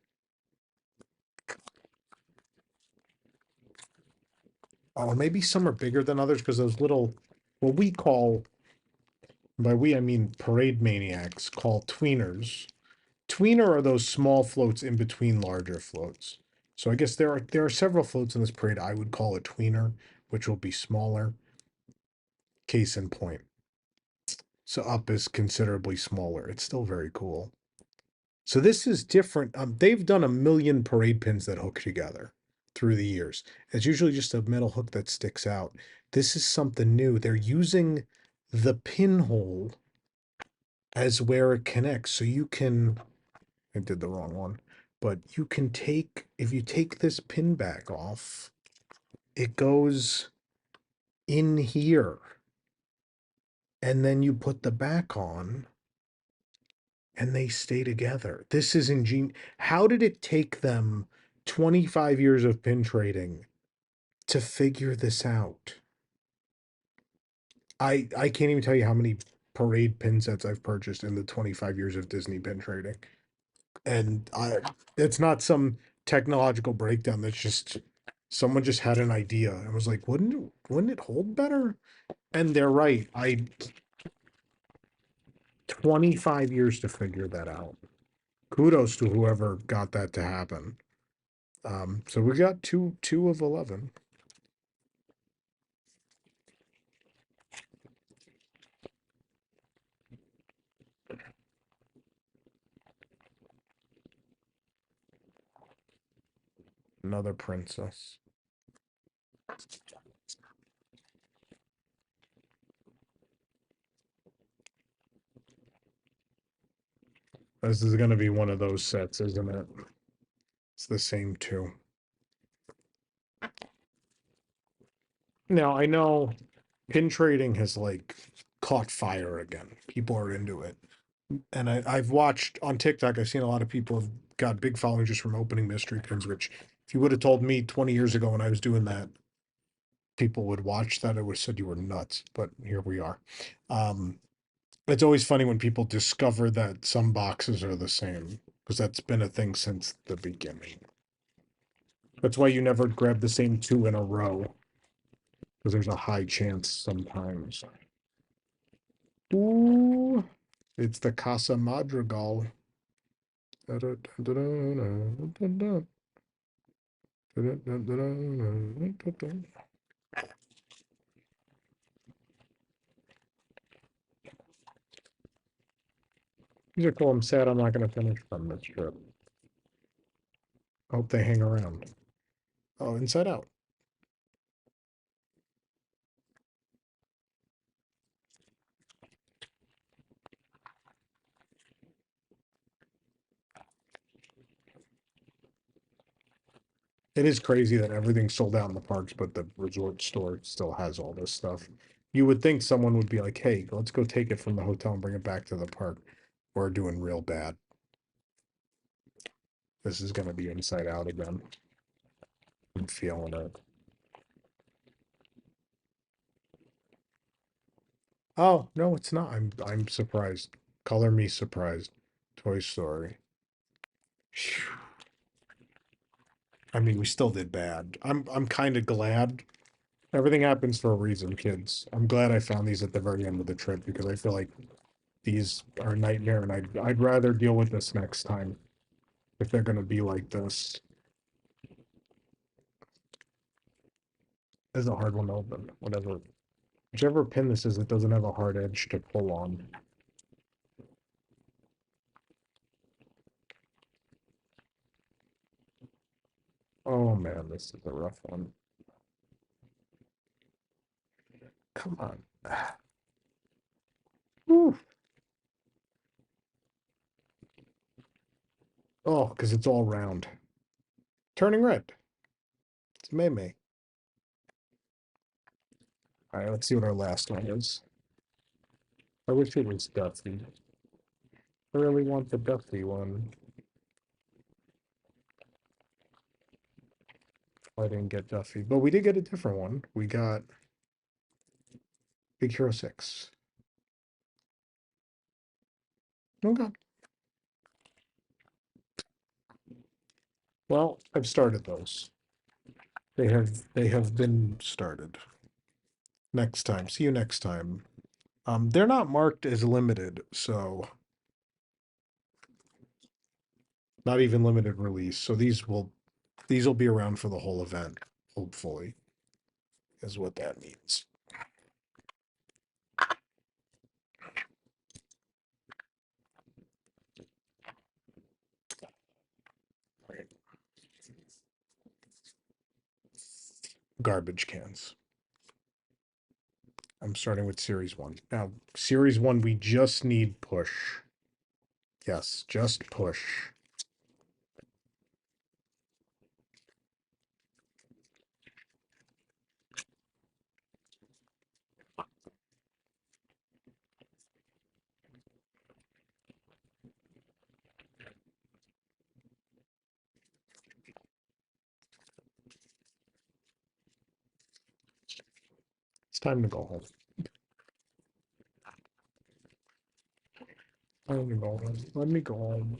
Oh, maybe some are bigger than others because those little, what we call, by we I mean parade maniacs, call tweeners. Tweener are those small floats in between larger floats. So I guess there are several floats in this parade I would call a tweener, which will be smaller. Case in point. So up is considerably smaller. It's still very cool. So this is different. They've done a million parade pins that hook together through the years. It's usually just a metal hook that sticks out. This is something new. They're using the pinhole as where it connects. So you can, I did the wrong one, but you can take, if you take this pin back off, it goes in here. And then you put the back on and they stay together. This is ingenious. How did it take them 25 years of pin trading to figure this out? I can't even tell you how many parade pin sets I've purchased in the 25 years of Disney pin trading. And it's not some technological breakdown. That's just someone just had an idea and was like, wouldn't it hold better? And they're right. 25 years to figure that out. Kudos to whoever got that to happen. So we got two of 11. Another princess. This is going to be one of those sets, isn't it? It's the same two. Now, I know pin trading has like caught fire again. People are into it. And I've watched on TikTok, I've seen a lot of people have got big followings just from opening mystery pins, which if you would have told me 20 years ago when I was doing that, people would watch that, I would have said you were nuts. But here we are. It's always funny when people discover that some boxes are the same, because that's been a thing since the beginning. That's why you never grab the same two in a row, because there's a high chance sometimes. Ooh, it's the Casa Madrigal. These are cool. I'm sad I'm not going to finish them this trip. I hope they hang around. Oh, Inside Out. It is crazy that everything's sold out in the parks, but the resort store still has all this stuff. You would think someone would be like, hey, let's go take it from the hotel and bring it back to the park. We're doing real bad. This is going to be inside out again. I'm feeling it. Oh, no, it's not. I'm surprised. Color me surprised. Toy Story. Phew. I mean, we still did bad. I'm kind of glad. Everything happens for a reason, kids. I'm glad I found these at the very end of the trip because I feel like these are a nightmare, and I'd rather deal with this next time if they're gonna be like this. This is a hard one to open. Whatever, whichever pin this is, it doesn't have a hard edge to pull on. Oh man, this is a rough one. Come on. Whew. Oh, because it's all round. Turning red. It's May May. All right, let's see what our last one is. I wish it was Duffy. I really want the Duffy one. I didn't get Duffy, but we did get a different one. We got Big Hero 6. Okay. Well, I've started those. They have been started. Next time. See you next time. They're not marked as limited, so not even limited release. So these will be around for the whole event, hopefully, is what that means. Right. Garbage cans. I'm starting with Series 1. Now, Series 1, we just need push. Yes, just push. It's time to go home. Time to go home. Let me go home.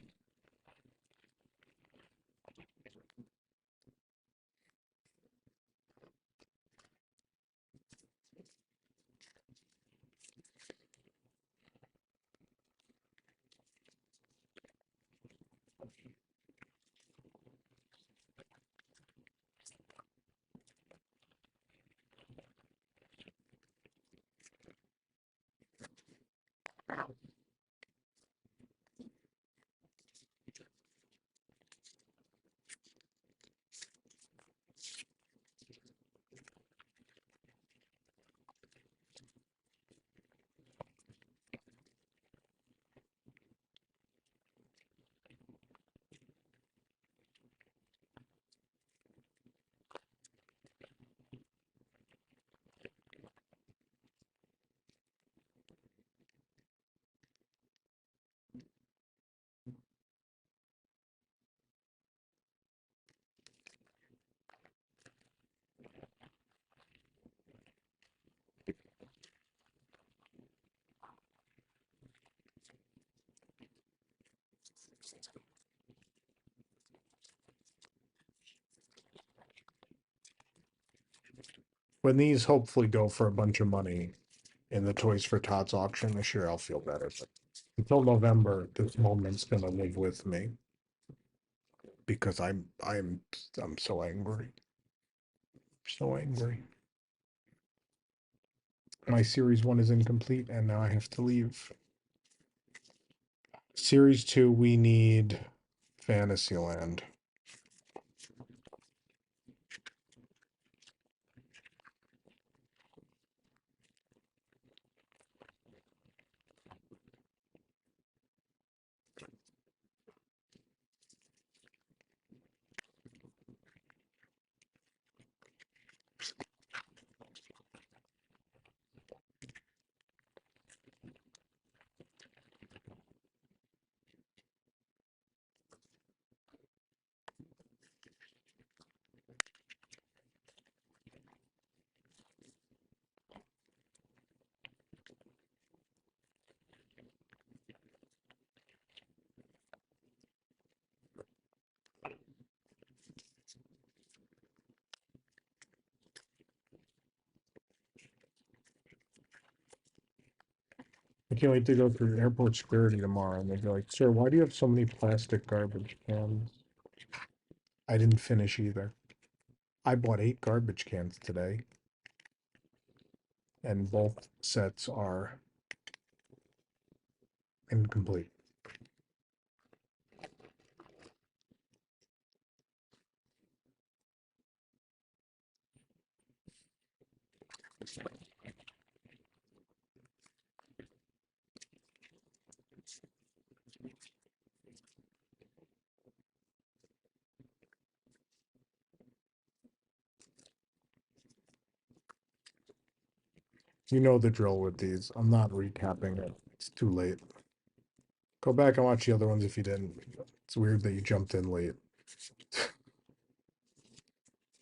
When these hopefully go for a bunch of money in the Toys for Tots auction this year, I'll feel better. But until November, this moment's gonna live with me because I'm so angry. So angry. My Series 1 is incomplete and now I have to leave. Series 2, we need Fantasyland. I can't wait to go through airport security tomorrow, and they'd be like, "Sir, why do you have so many plastic garbage cans?" I didn't finish either. I bought 8 garbage cans today, and both sets are incomplete. You know the drill with these. I'm not recapping it. It's too late. Go back and watch the other ones if you didn't. It's weird that you jumped in late.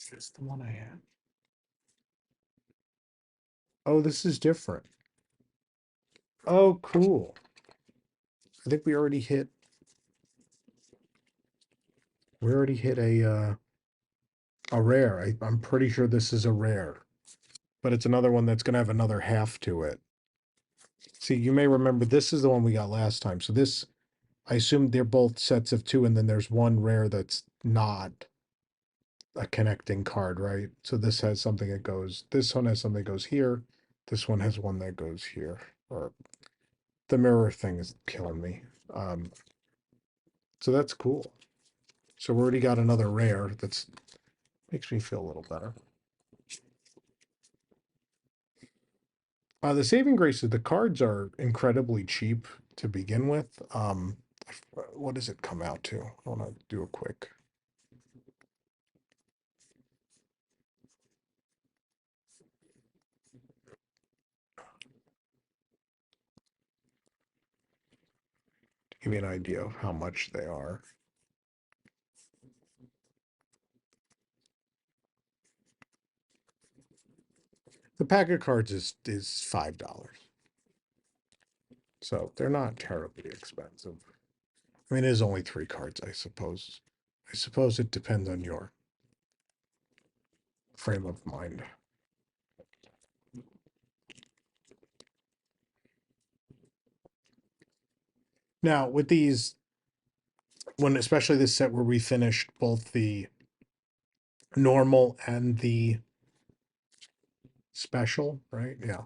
Is this the one I had? Oh, this is different. Oh, cool. I think we already hit a rare. I'm pretty sure this is a rare. But it's another one that's gonna have another half to it. See, you may remember this is the one we got last time. So this, I assume they're both sets of 2, and then there's one rare that's not a connecting card, right? So this has something that goes, this one has something that goes here. This one has one that goes here. Or the mirror thing is killing me. So that's cool. So we already got another rare that's makes me feel a little better. The saving grace is the cards are incredibly cheap to begin with. What does it come out to? I want to do a quick. To give you an idea of how much they are. The pack of cards is $5. So they're not terribly expensive. I mean, it is only 3 cards, I suppose. I suppose it depends on your frame of mind. Now, with these, when especially this set where we finished both the normal and the special, right? Yeah.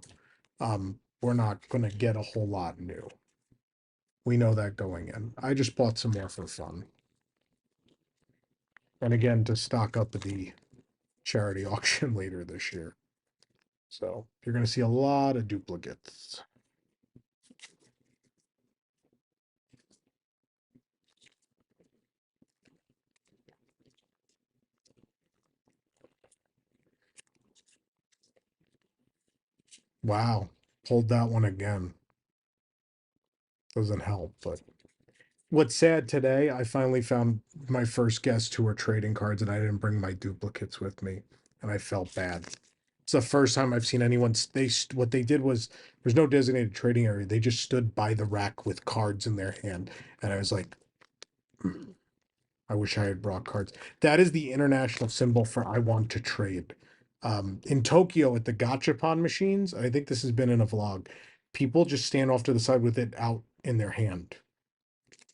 We're not going to get a whole lot new. We know that going in. I just bought some more for fun. And again, to stock up the charity auction later this year. So you're going to see a lot of duplicates. Wow. Pulled that one again. Doesn't help, but what's sad today, I finally found my first guest who were trading cards and I didn't bring my duplicates with me and I felt bad. It's the first time I've seen anyone, what they did was, there's no designated trading area. They just stood by the rack with cards in their hand. And I was like, I wish I had brought cards. That is the international symbol for I want to trade. In Tokyo at the gachapon machines, I think this has been in a vlog, people just stand off to the side with it out in their hand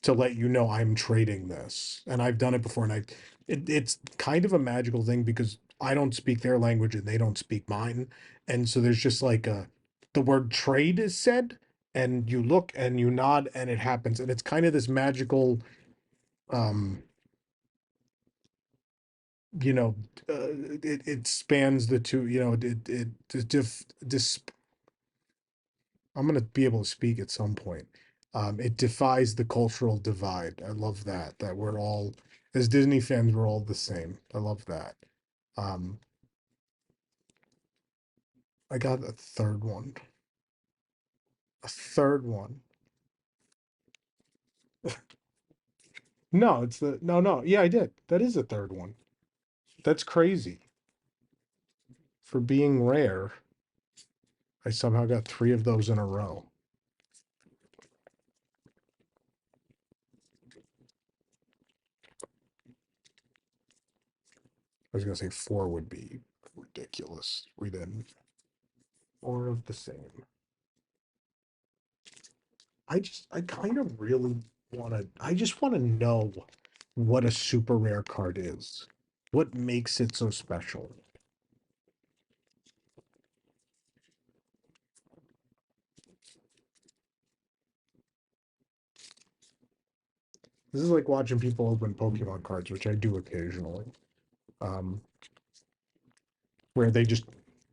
to let you know I'm trading this. And I've done it before, and it's kind of a magical thing because I don't speak their language and they don't speak mine. And so there's just like the word trade is said, and you look and you nod and it happens. And it's kind of this magical you know, it spans the two, I'm gonna be able to speak at some point. It defies the cultural divide. I love that we're all, as Disney fans, we're all the same. I love that. Um, I got a third one. A third one. No, it's the no. Yeah, I did. That is a third one. That's crazy. For being rare, I somehow got 3 of those in a row. I was gonna say 4 would be ridiculous. We didn't. Or of the same. I kind of really I just want to know what a super rare card is. What makes it so special? This is like watching people open Pokemon cards, which I do occasionally. Um, where they just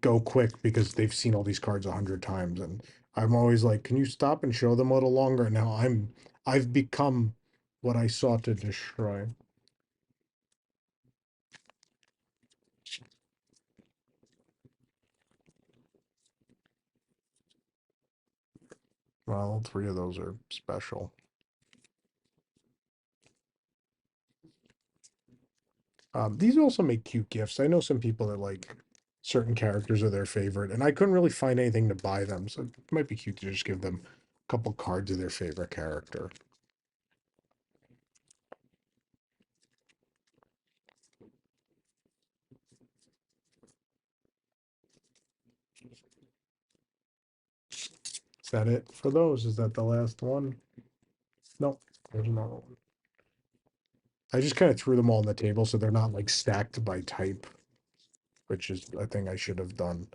go quick because they've seen all these cards 100 times, and I'm always like, can you stop and show them a little longer? And now I've become what I sought to destroy. Well, all three of those are special. These also make cute gifts. I know some people that like certain characters are their favorite, and I couldn't really find anything to buy them, so it might be cute to just give them a couple cards of their favorite character. Is that it for those? Is that the last one? Nope, there's another one. I just kind of threw them all on the table so they're not like stacked by type, which is a thing I should have done.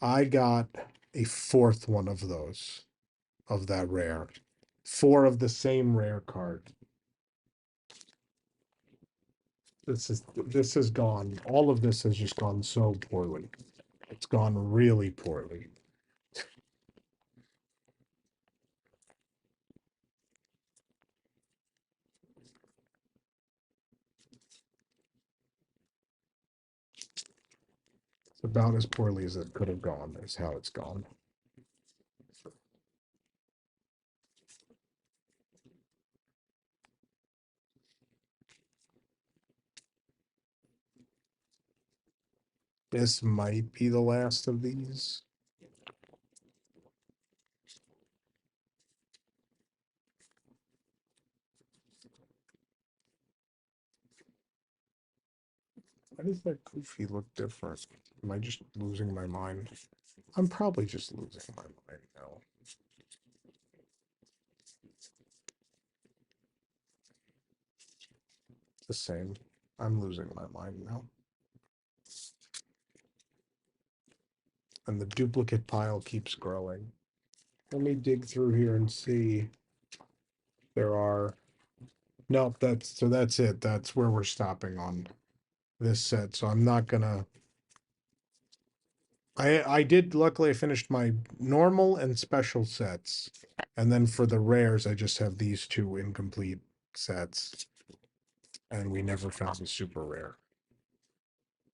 I got a fourth one of those, of that rare. Four of the same rare card. This has gone, all of this has just gone so poorly. It's gone really poorly. It's about as poorly as it could have gone, is how it's gone. This might be the last of these. Why does that Goofy look different? Am I just losing my mind? I'm probably just losing my mind now. The same. I'm losing my mind now. And the duplicate pile keeps growing. Let me dig through here and see. There are. Nope, that's it. That's where we're stopping on this set. So I'm not gonna. I did, luckily I finished my normal and special sets. And then for the rares, I just have these two incomplete sets. And we never found a super rare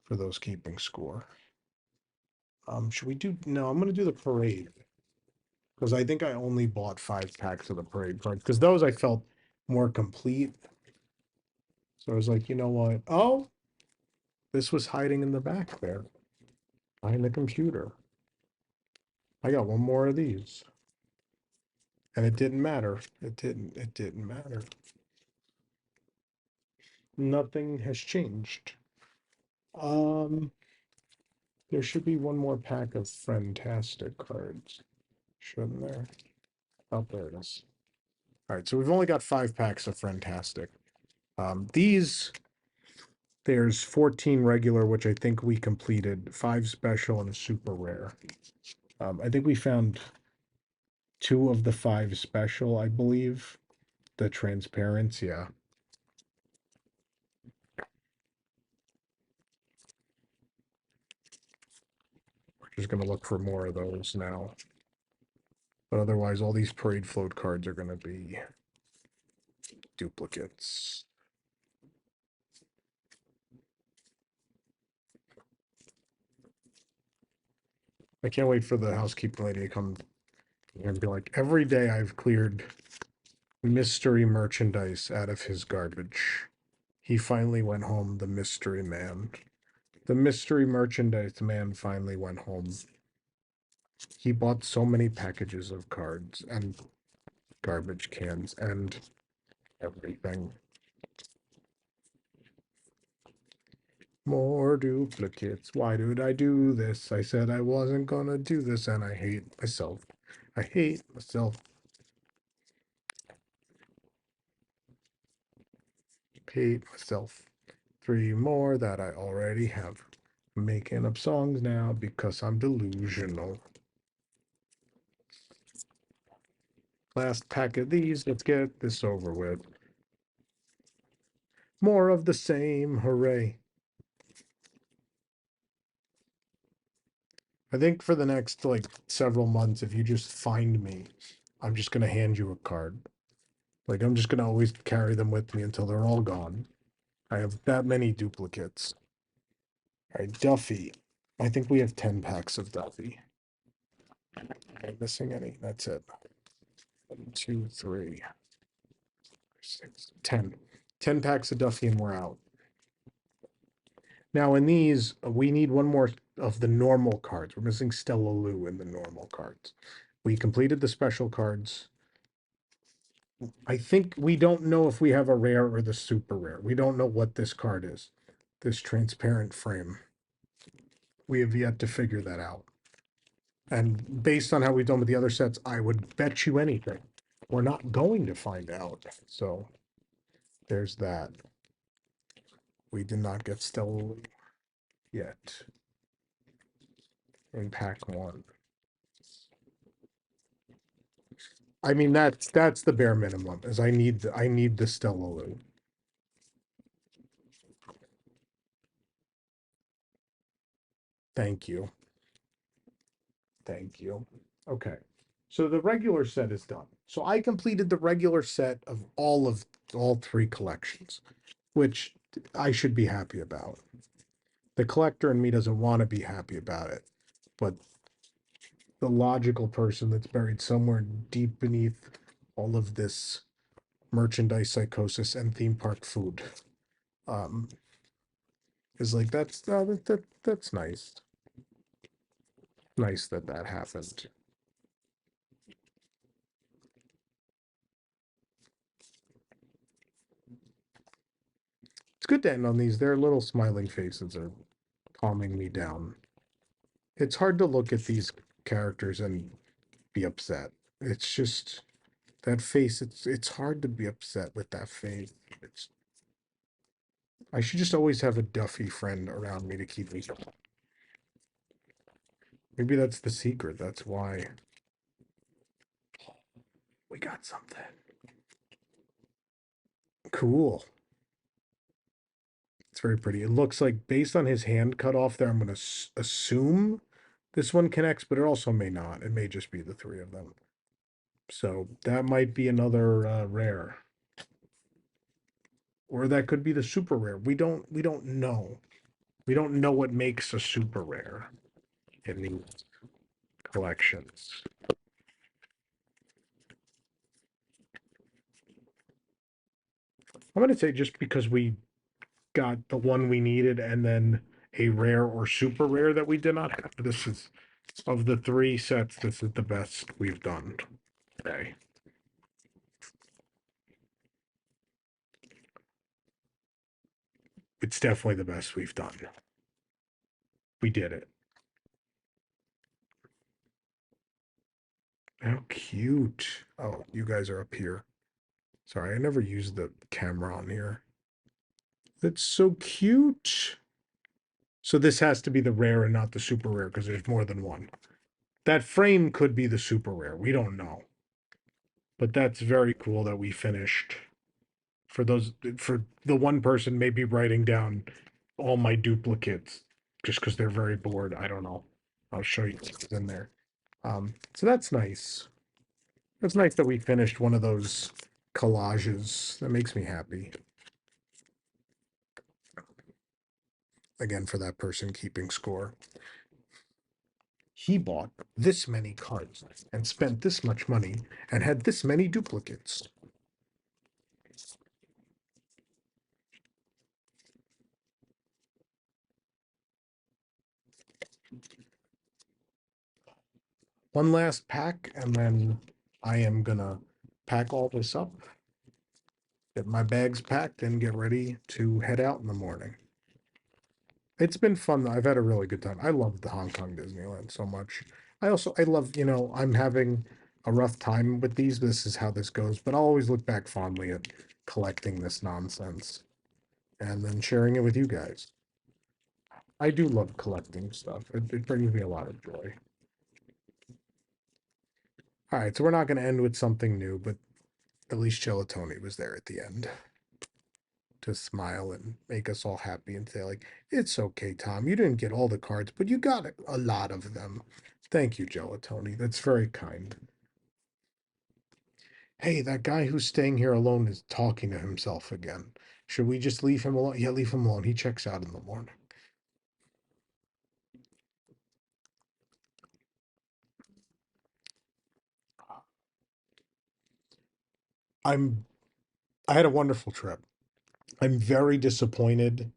for those keeping score. Should we do, no, I'm gonna do the parade. Because I think I only bought 5 packs of the parade cards. Because those I felt more complete. So I was like, you know what? Oh, this was hiding in the back there. Behind the computer. I got one more of these. And it didn't matter. It didn't matter. Nothing has changed. There should be one more pack of Fantastic cards. Shouldn't there? Oh, there it is. All right, so we've only got 5 packs of Fantastic. These, there's 14 regular, which I think we completed, 5 special, and a super rare. I think we found 2 of the 5 special, I believe. The transparents, yeah. We're just gonna look for more of those now. But otherwise, all these parade float cards are gonna be duplicates. I can't wait for the housekeeping lady to come and be like, every day I've cleared mystery merchandise out of his garbage. He finally went home, the mystery man. The mystery merchandise man finally went home. He bought so many packages of cards and garbage cans and everything. More duplicates. Why did I do this? I said I wasn't gonna do this, and I hate myself. I hate myself. hate myself. 3 more that I already have. I'm making up songs now because I'm delusional. Last pack of these. Let's get this over with. More of the same. Hooray. I think for the next, like, several months, if you just find me, I'm just going to hand you a card. Like, I'm just going to always carry them with me until they're all gone. I have that many duplicates. All right, Duffy. I think we have 10 packs of Duffy. Am I missing any? That's it. 1, 2, 3, 6, 10. 10 packs of Duffy and we're out. Now in these, we need one more of the normal cards. We're missing Stella Lou in the normal cards. We completed the special cards. I think we don't know if we have a rare or the super rare. We don't know what this card is. This transparent frame. We have yet to figure that out. And based on how we've done with the other sets, I would bet you anything. We're not going to find out. So there's that. We did not get Stella yet. In pack 1. I mean that's the bare minimum. Is I need the Stella Lou. Thank you. Thank you. Okay. So the regular set is done. So I completed the regular set of all 3 collections, which I should be happy about. The collector in me doesn't want to be happy about it, but the logical person that's buried somewhere deep beneath all of this merchandise psychosis and theme park food is like, that's nice. Nice that happened. It's good to end on these. Their little smiling faces are calming me down. It's hard to look at these characters and be upset. It's just that face. It's hard to be upset with that face. I should just always have a Duffy friend around me to keep me calm. Maybe that's the secret. That's why we got something cool. It's very pretty. It looks like, based on his hand cut off there, I'm going to assume this one connects, but it also may not. It may just be the 3 of them. So that might be another rare. Or that could be the super rare. We don't know. We don't know what makes a super rare in these collections. I'm going to say just because we got the one we needed and then a rare or super rare that we did not have. This is, of the 3 sets, this is the best we've done today. It's definitely the best we've done. We did it. How cute. Oh, you guys are up here. Sorry, I never used the camera on here. That's so cute. So this has to be the rare and not the super rare because there's more than one. That frame could be the super rare. We don't know. But that's very cool that we finished. For the one person maybe writing down all my duplicates just because they're very bored. I don't know. I'll show you what's in there. So that's nice. It's nice that we finished one of those collages. That makes me happy. Again, for that person keeping score. He bought this many cards and spent this much money and had this many duplicates. One last pack, and then I am gonna pack all this up, get my bags packed, and get ready to head out in the morning. It's been fun. I've had a really good time. I love the Hong Kong Disneyland so much. I love, I'm having a rough time with these. This is how this goes, but I'll always look back fondly at collecting this nonsense. and then sharing it with you guys. I do love collecting stuff. It brings me a lot of joy. All right, so we're not going to end with something new, but at least Gelatoni was there at the end to smile and make us all happy and say, like, it's okay, Tom. You didn't get all the cards, but you got a lot of them. Thank you, Gelatoni. That's very kind. Hey, that guy who's staying here alone is talking to himself again. Should we just leave him alone? Yeah, leave him alone. He checks out in the morning. I had a wonderful trip. I'm very disappointed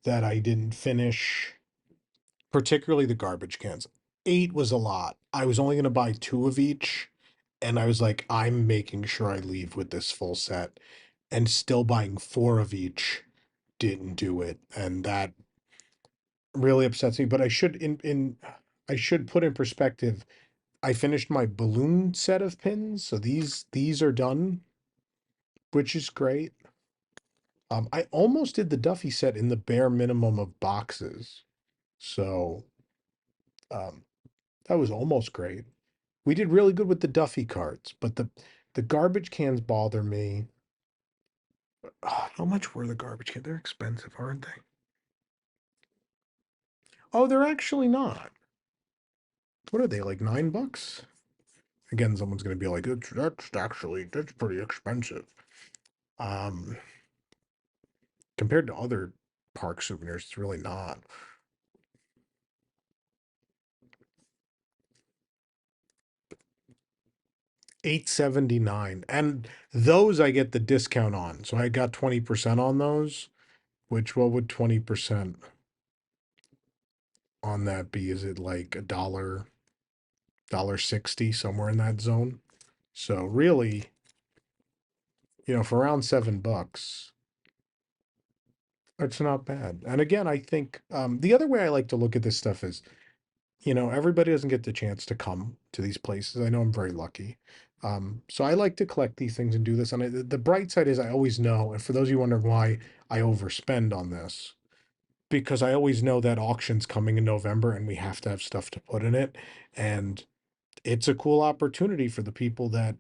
that I didn't finish, particularly the garbage cans. 8 was a lot. I was only going to buy 2 of each, and I was like, I'm making sure I leave with this full set, and still buying 4 of each didn't do it, and that really upsets me. But I should I should put in perspective. I finished my balloon set of pins, so these are done, which is great. I almost did the Duffy set in the bare minimum of boxes, so um, that was almost great. We did really good with the Duffy cards, but the garbage cans bother me. How much were the garbage cans? They're expensive, aren't they? Oh, they're actually not. What are they, like $9? Again, someone's gonna be like, that's pretty expensive. Um, compared to other park souvenirs, it's really not. $8.79, and those I get the discount on, so I got 20% on those. Which, what would 20% on that be? Is it like $1.60, somewhere in that zone? So really, for around $7, it's not bad. And again, I think the other way I like to look at this stuff is, everybody doesn't get the chance to come to these places. I know I'm very lucky. So I like to collect these things and do this. And the bright side is I always know, and for those of you wondering why I overspend on this, because I always know that auction's coming in November and we have to have stuff to put in it. And it's a cool opportunity for the people that,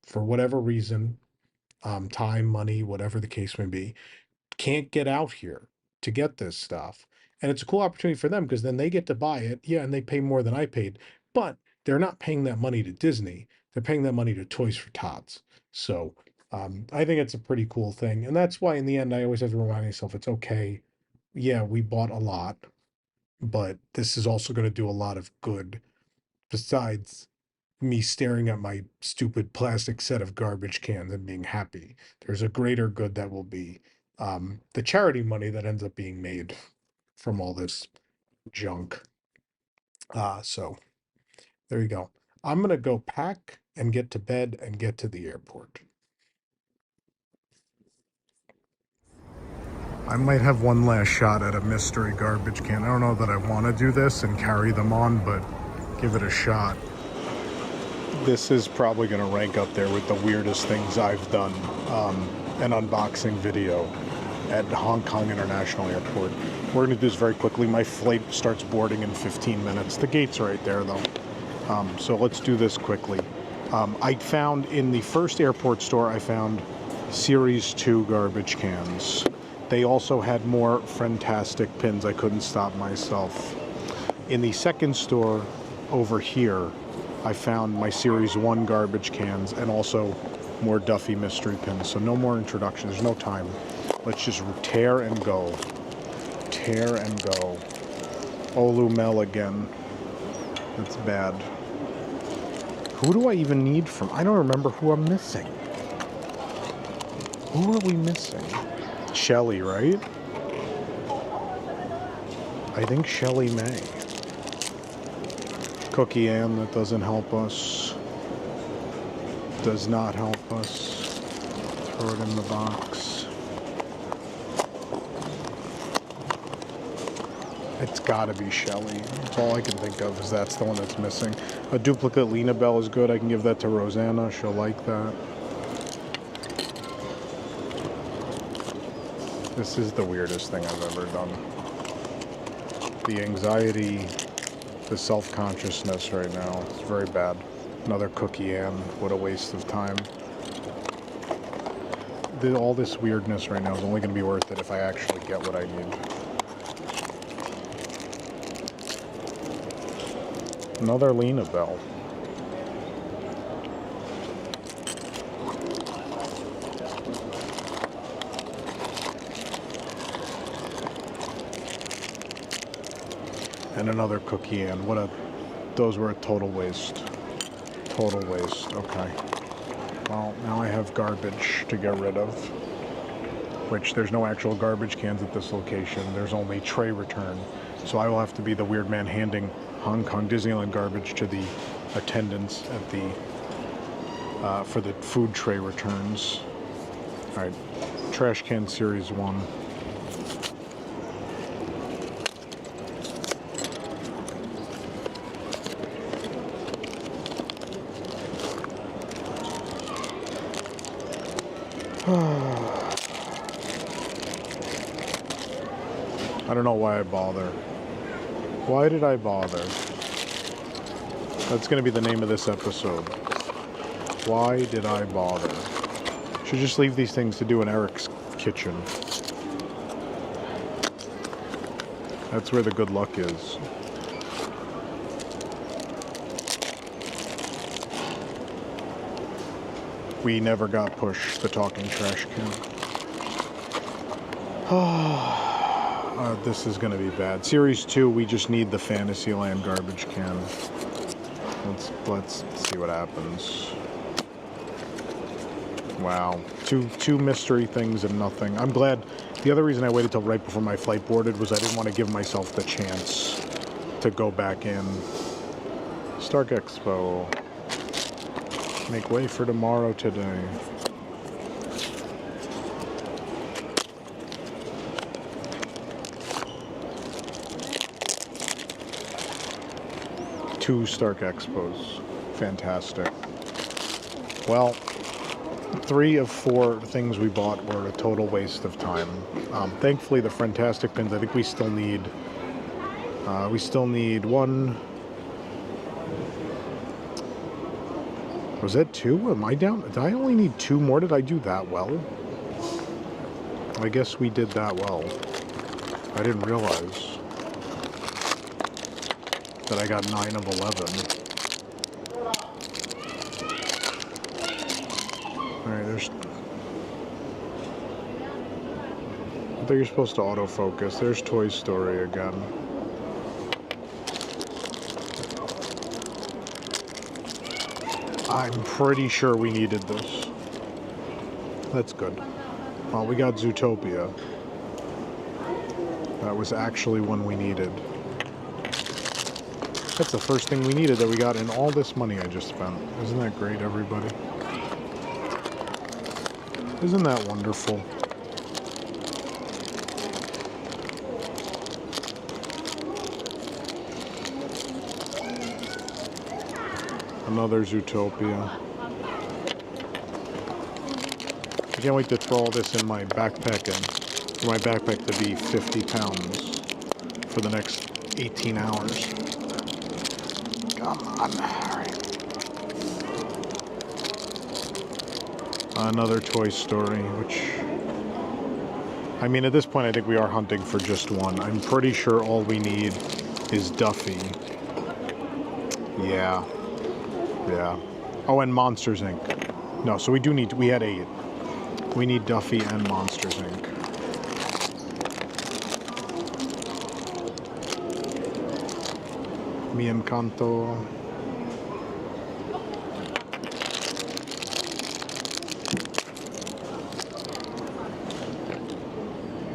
for whatever reason, time, money, whatever the case may be, can't get out here to get this stuff. And it's a cool opportunity for them because then they get to buy it. Yeah, and they pay more than I paid, but they're not paying that money to Disney. They're paying that money to Toys for Tots. So I think it's a pretty cool thing. And that's why in the end, I always have to remind myself, it's okay. Yeah, we bought a lot, but this is also going to do a lot of good besides me staring at my stupid plastic set of garbage cans and being happy. There's a greater good that will be the charity money that ends up being made from all this junk. So there you go. I'm going to go pack and get to bed and get to the airport. I might have one last shot at a mystery garbage can. I don't know that I want to do this and carry them on, but give it a shot. This is probably going to rank up there with the weirdest things I've done. An unboxing video at Hong Kong International Airport. We're going to do this very quickly. My flight starts boarding in 15 minutes. The gate's right there, though. So let's do this quickly. I found in the first airport store, I found Series 2 garbage cans. They also had more Friendtastic pins. I couldn't stop myself. In the second store over here, I found my Series 1 garbage cans and also more Duffy mystery pins. So no more introduction. There's no time. Let's just tear and go. Tear and go. Olumel again. That's bad. Who do I even need from? I don't remember who I'm missing. Who are we missing? Shelly, right? I think Shelly May. Cookie Ann, that doesn't help us. Does not help us. Throw it in the box. It's gotta be Shelly. That's all I can think of, is that's the one that's missing. A duplicate Lena Bell is good. I can give that to Rosanna. She'll like that. This is the weirdest thing I've ever done. The anxiety, the self-consciousness right now, it's very bad. Another cookie, and what a waste of time. All this weirdness right now is only going to be worth it if I actually get what I need. Another Lena Bell. And another cookie, and those were a total waste. Total waste, okay. Well, now I have garbage to get rid of, which there's no actual garbage cans at this location. There's only tray return. So I will have to be the weird man handing Hong Kong Disneyland garbage to the attendants at the, for the food tray returns. All right, trash can series 1. I don't know why I bother. Why did I bother? That's going to be the name of this episode. Why did I bother? Should just leave these things to do in Eric's kitchen. That's where the good luck is. We never got Push, the talking trash can. This is going to be bad. Series 2, we just need the Fantasyland garbage can. Let's see what happens. Wow. Two mystery things and nothing. I'm glad. The other reason I waited till right before my flight boarded was I didn't want to give myself the chance to go back in. Stark Expo. Make way for tomorrow today. Two Stark Expos. Fantastic. Well, 3 of 4 things we bought were a total waste of time. Thankfully, the Fantastic pins, I think we still need one. Was that 2? Am I down? Did I only need 2 more? Did I do that well? I guess we did that well. I didn't realize that I got 9 of 11. Alright, there's... I thought you're supposed to autofocus. There's Toy Story again. I'm pretty sure we needed this. That's good. Well, we got Zootopia. That was actually one we needed. That's the first thing we needed that we got in all this money I just spent. Isn't that great, everybody? Isn't that wonderful? Another Zootopia. I can't wait to throw all this in my backpack and for my backpack to be 50 pounds for the next 18 hours. Come on. Alright. Another Toy Story, which... I mean, at this point, I think we are hunting for just one. I'm pretty sure all we need is Duffy. Yeah. Yeah. Oh, and Monsters, Inc. No, so we do need... We had 8. We need Duffy and Monsters, Inc. Mi Encanto.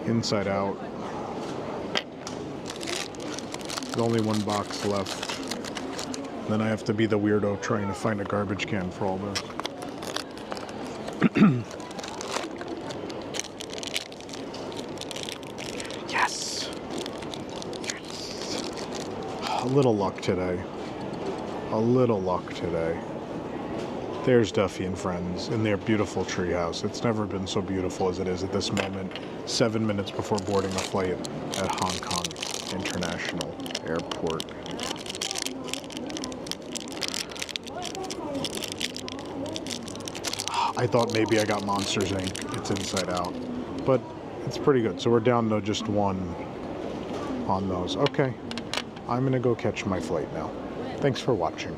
Inside Out. There's only 1 box left. Then I have to be the weirdo trying to find a garbage can for all this. Yes! A little luck today. A little luck today. There's Duffy and Friends in their beautiful treehouse. It's never been so beautiful as it is at this moment, 7 minutes before boarding a flight at Hong Kong International Airport. I thought maybe I got Monsters Inc. It's Inside Out, but it's pretty good. So we're down to just one on those. Okay, I'm gonna go catch my flight now. Thanks for watching.